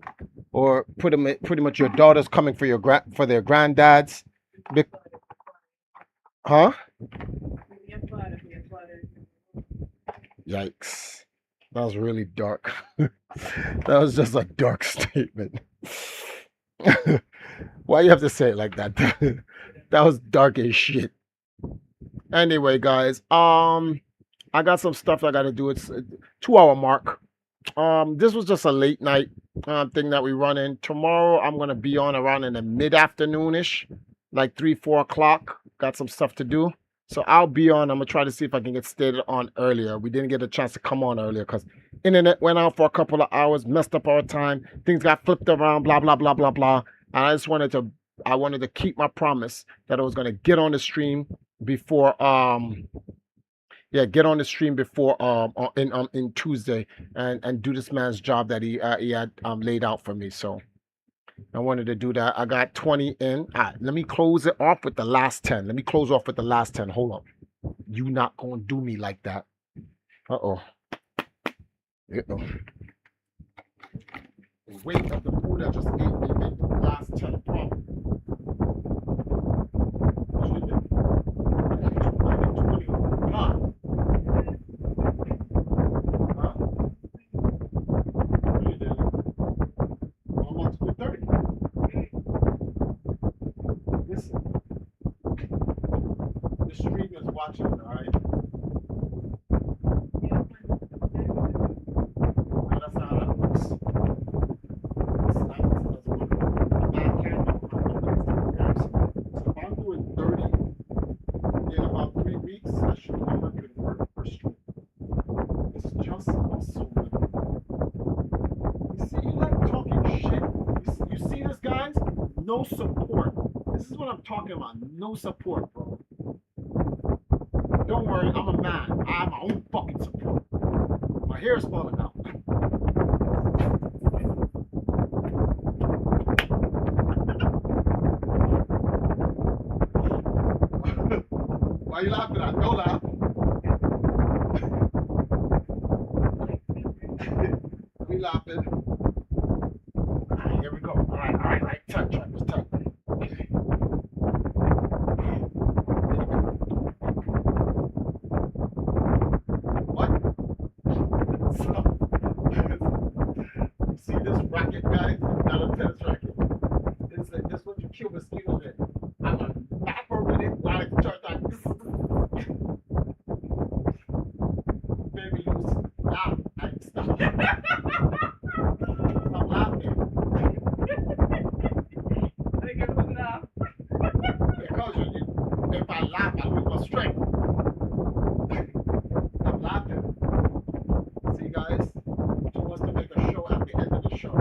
or pretty much your daughters coming for for their granddads. Be- huh? Yikes. That was really dark. That was just a dark statement. Why you have to say it like that? That was dark as shit. Anyway, guys, I got some stuff I gotta do. It's a 2 hour mark. This was just a late night thing that we run in. Tomorrow I'm gonna be on around in the mid-afternoonish, like 3, 4 o'clock. Got some stuff to do. So I'll be on. I'm gonna try to see if I can get started on earlier. We didn't get a chance to come on earlier because internet went out for a couple of hours, messed up our time. Things got flipped around, blah blah blah blah blah. And I wanted to keep my promise that I was gonna get on the stream before get on the stream before in Tuesday and do this man's job that he had laid out for me. So I wanted to do that. I got 20 in. Let me close it off with the last 10. Let me close off with the last 10. Hold on. You not gonna do me like that. Uh-oh. Uh-oh. The weight of the food I just ate will make the last 10 problem. I get 20. Huh? Huh? What are you doing? I'm on to 30. Listen, the stream is watching, all right? No, that's not how that works. It's not, it doesn't work. The backhand of comparison. So if I'm doing 30 in about 3 weeks, I should do 100 per stream. It's just muscle memory. You see, you like talking shit. You see this, guys? No support. This is what I'm talking about. No support, bro. Don't worry, I'm a man. I have my own fucking support. My hair is falling out. Why are you laughing at? Don't laugh. We laughing. Alright, here we go. Alright. Touch. Okay. What? You see this racket, guys? It's not a tennis racket. It's like this what you kill mosquitoes in. I'm a napper with it. I start like baby loose. Stop. Stop. Stop laughing. Because if I laugh, I lose my strength. Stop laughing. See, guys? She wants to make a show at the end of the show.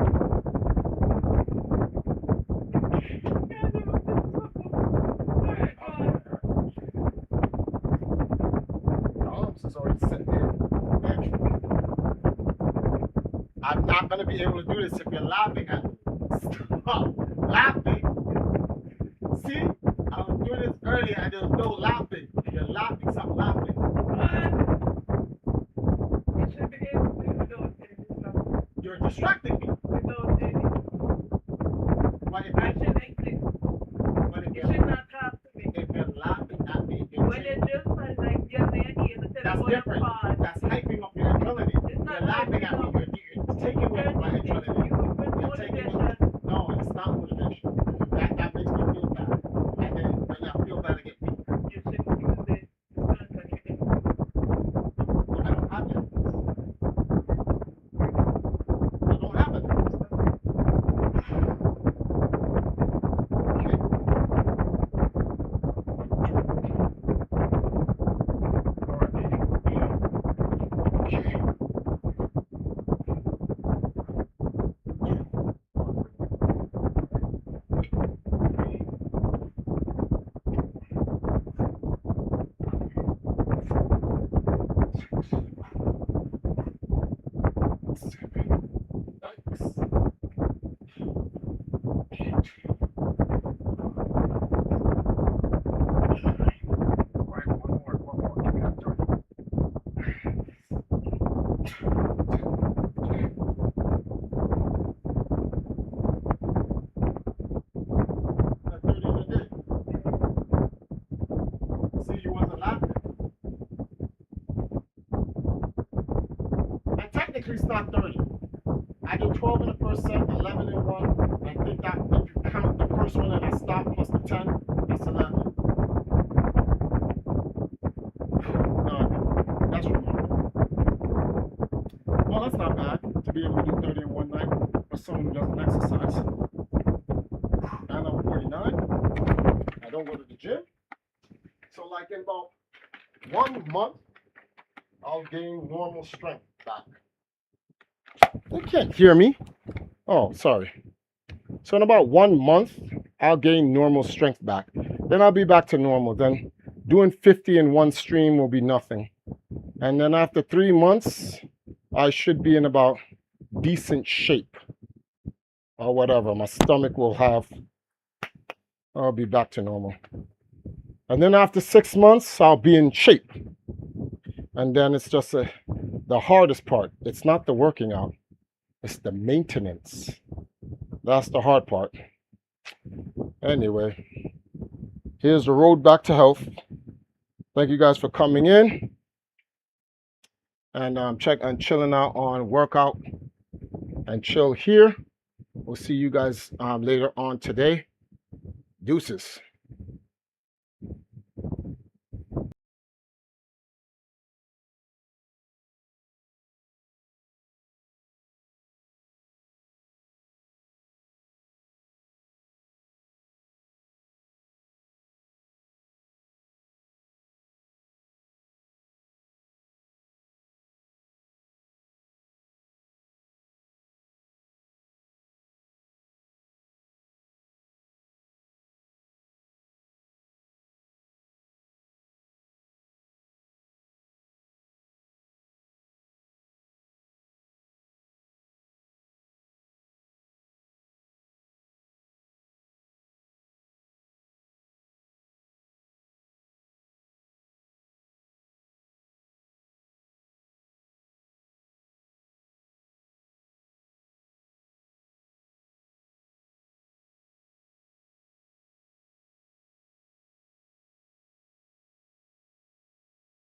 Arms is already set there. I'm not going to be able to do this if you're laughing at me. Stop laughing. See? I was doing this earlier and there was no laughing. If you're laughing, stop laughing. You're distracting me. But if you're laughing at me, that's different. That's hyping up your adrenaline. You're laughing at me. You're taking away my adrenaline. You're taking away. No, it's not motivation. That makes me feel bad. And then when I feel bad, I get weak. I don't have that. I don't have it. you wasn't laughing. And technically it's not 30. I did 12 in the first set, 11 in one. I think that if you count the first one and I stopped plus the 10, that's 11. That's remarkable. Well, that's not bad to be able to do 30 in one night for someone who doesn't exercise. And I'm 49. I don't go to the gym. So like in about 1 month, I'll gain normal strength back. You can't hear me. Oh, sorry. So in about 1 month, I'll gain normal strength back. Then I'll be back to normal. Then doing 50 in one stream will be nothing. And then after 3 months, I should be in about decent shape or whatever. My stomach will have, I'll be back to normal. And then after 6 months, I'll be in shape. And then it's just the hardest part. It's not the working out. It's the maintenance. That's the hard part. Anyway, here's the road back to health. Thank you guys for coming in. And chilling out on Workout and Chill here. We'll see you guys later on today. Deuces.